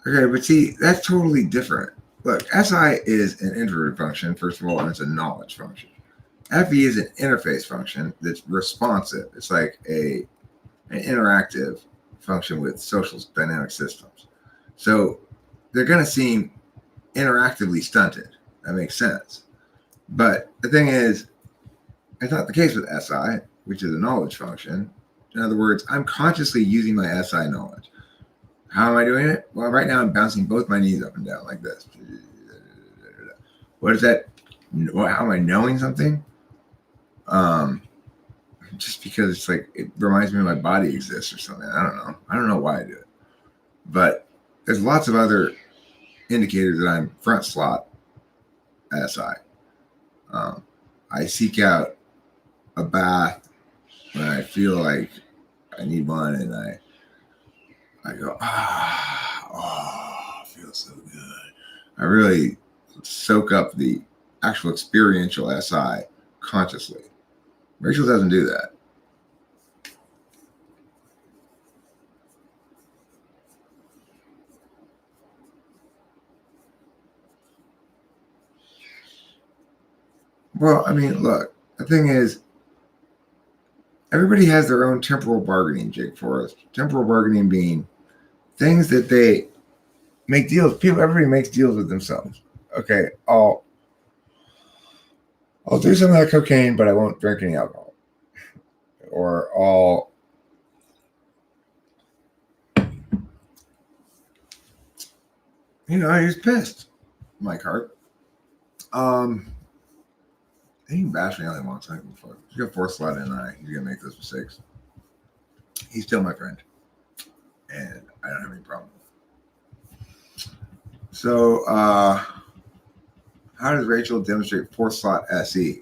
Okay, but see, that's totally different. Look, SI is an introverted function, first of all, and it's a knowledge function. FE is an interface function that's responsive. It's like an interactive function with social dynamic systems. So they're going to seem interactively stunted. That makes sense. But the thing is, it's not the case with SI, which is a knowledge function. In other words, I'm consciously using my SI knowledge. How am I doing it? Well, right now I'm bouncing both my knees up and down like this. What is that? How am I knowing something? Just because it's like, it reminds me of my body exists or something. I don't know. I don't know why I do it. But there's lots of other indicators that I'm front slot SI. I seek out a bath when I feel like I need one, and I go, it feels so good. I really soak up the actual experiential SI consciously. Rachel doesn't do that. Well, I mean, look, the thing is, everybody has their own temporal bargaining, Jake Forrest. Temporal bargaining being things that they make deals. Everybody makes deals with themselves. Okay, I'll do some of that cocaine, but I won't drink any alcohol. Or he was pissed. Mike Hart. He can bash me all he wants. I don't give a fuck. He's got 4 slot in eye. He's gonna make those mistakes. He's still my friend, and I don't have any problem. So, how does Rachel demonstrate 4th slot SE?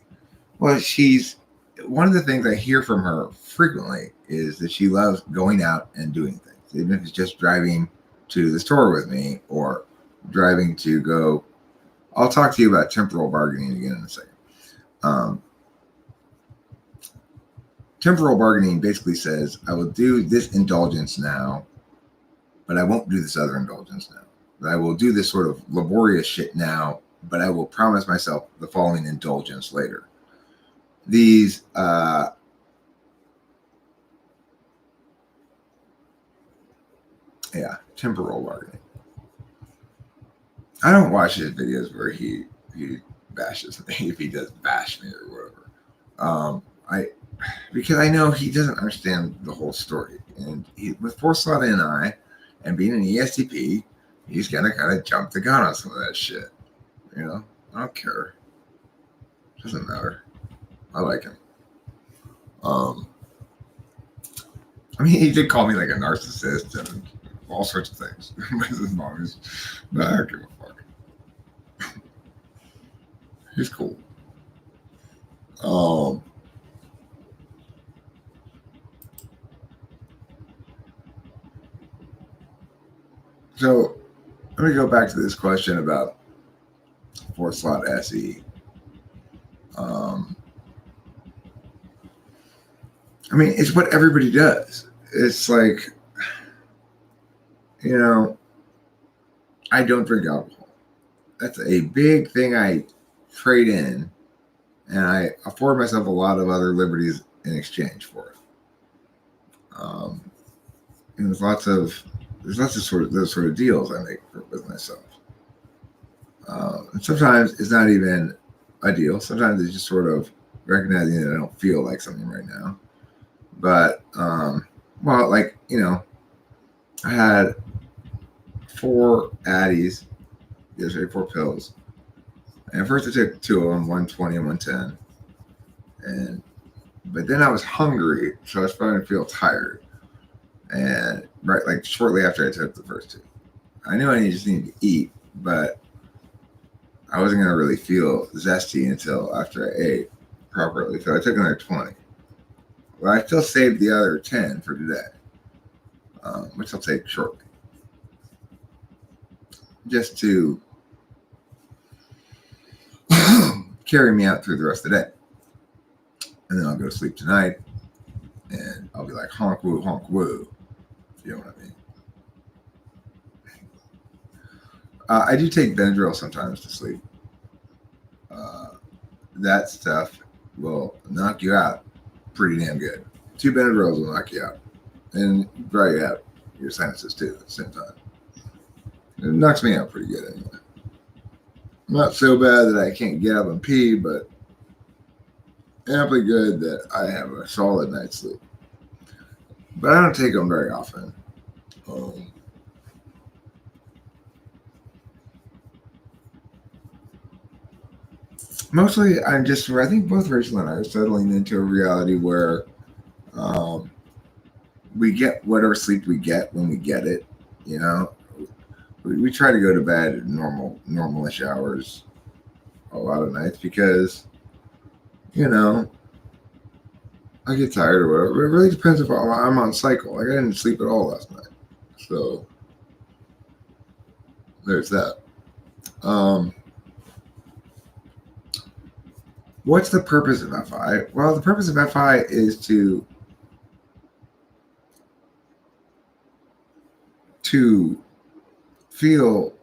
Well, she's one of the things I hear from her frequently is that she loves going out and doing things, even if it's just driving to the store with me or driving to go. I'll talk to you about temporal bargaining again in a second. Temporal bargaining basically says, I will do this indulgence now, but I won't do this other indulgence now. I will do this sort of laborious shit now, but I will promise myself the following indulgence later. These temporal bargaining. I don't watch his videos where he bashes me, if he does bash me or whatever. Because I know he doesn't understand the whole story. And with 4 slot NI and being an ESTP, he's gonna kind of jump the gun on some of that shit. I don't care. Doesn't matter. I like him. He did call me like a narcissist and all sorts of things. His mom is, but I don't give a fuck. He's cool. So let me go back to this question about 4 slot SE. It's what everybody does. It's like, I don't drink alcohol. That's a big thing I trade in, and I afford myself a lot of other liberties in exchange for it. And there's lots of those sort of deals I make with myself. And sometimes it's not even a deal. Sometimes it's just sort of recognizing that I don't feel like something right now. But I had 4 Addies yesterday, 4 pills. And first I took 2 of them, 120 and 110. But then I was hungry, so I was starting to feel tired. And shortly after I took the first 2, I knew I just needed to eat, but I wasn't going to really feel zesty until after I ate properly. So I took another 20. Well, I still saved the other 10 for today. which I'll take shortly, just to carry me out through the rest of the day. And then I'll go to sleep tonight, and I'll be like honk woo, if you know what I mean. I do take Benadryl sometimes to sleep. That stuff will knock you out pretty damn good. 2 Benadryls will knock you out, and dry you out your sinuses too at the same time. It knocks me out pretty good anyway. Not so bad that I can't get up and pee, but amply good that I have a solid night's sleep. But I don't take them very often. Mostly, I think both Rachel and I are settling into a reality where we get whatever sleep we get when we get it. You know, we try to go to bed at normalish hours a lot of nights because, you know, I get tired or whatever. It really depends if I'm on cycle. Like I didn't sleep at all last night, so there's that. What's the purpose of FI? Well, the purpose of FI is to feel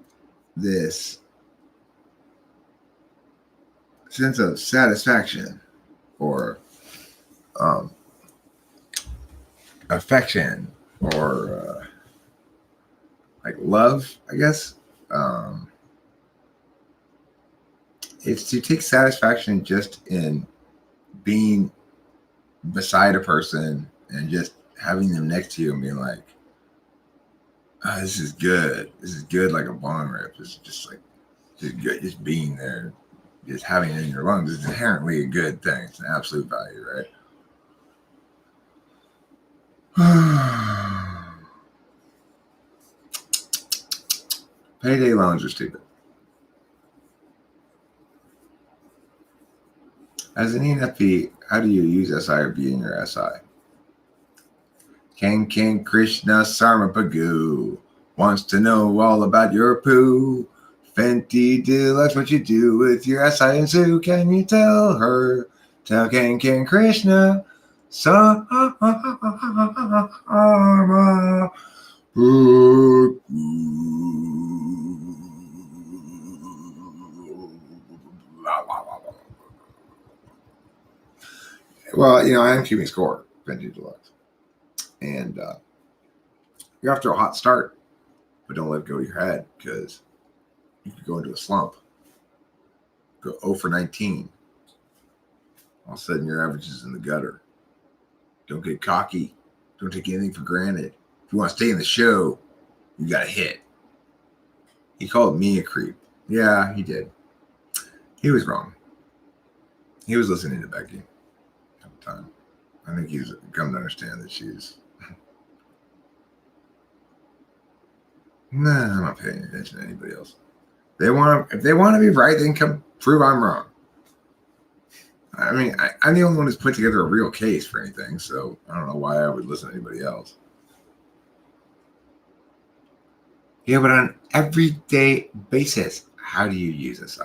this sense of satisfaction or affection or like love, I guess. It's to take satisfaction just in being beside a person and just having them next to you and being like, oh, this is good. This is good like a bong rip. This is just good. Just being there, just having it in your lungs is inherently a good thing. It's an absolute value, right? Payday loans are stupid. As an ENFP, how do you use SI or be in your SI? King Krishna Sarmapagu wants to know all about your poo. Fenty Deluxe, what you do with your SI and Sue? Can you tell her? Tell King Krishna Sarmapagu. Well, you know, I am keeping score, Fenty Deluxe. And you're off to a hot start, but don't let it go to your head because you could go into a slump. Go 0 for 19. All of a sudden, your average is in the gutter. Don't get cocky. Don't take anything for granted. If you want to stay in the show, you got to hit. He called me a creep. Yeah, he did. He was wrong. He was listening to Becky at the time. I think he's come to understand that she's. Nah, I'm not paying attention to anybody else. If they want to be right, they can come prove I'm wrong. I mean, I'm the only one who's put together a real case for anything, so I don't know why I would listen to anybody else. Yeah, but on an everyday basis, how do you use SI?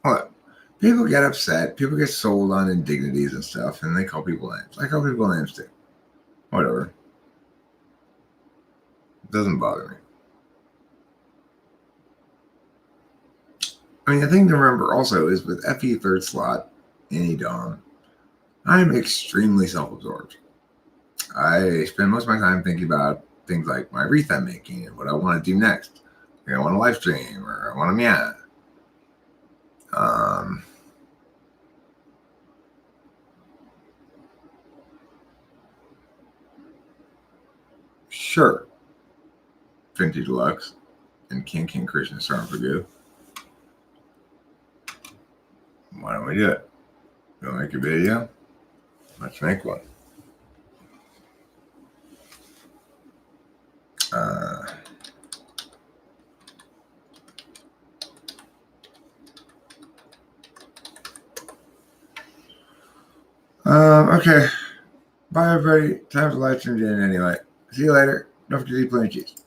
Well, people get upset. People get sold on indignities and stuff, and they call people names. I call people names too. Whatever. It doesn't bother me. I mean, the thing to remember also is with FE third slot, any Dom, I'm extremely self-absorbed. I spend most of my time thinking about things like my wreath I'm making and what I want to do next. Like I want to live stream or I want to meow. Sure. Fenty Deluxe and King Krishna Sarmapagu. Why don't we do it? Go make a video? Let's make one. Okay. Bye, everybody. Time to light turned in anyway. See you later. Don't forget to eat plenty of cheese.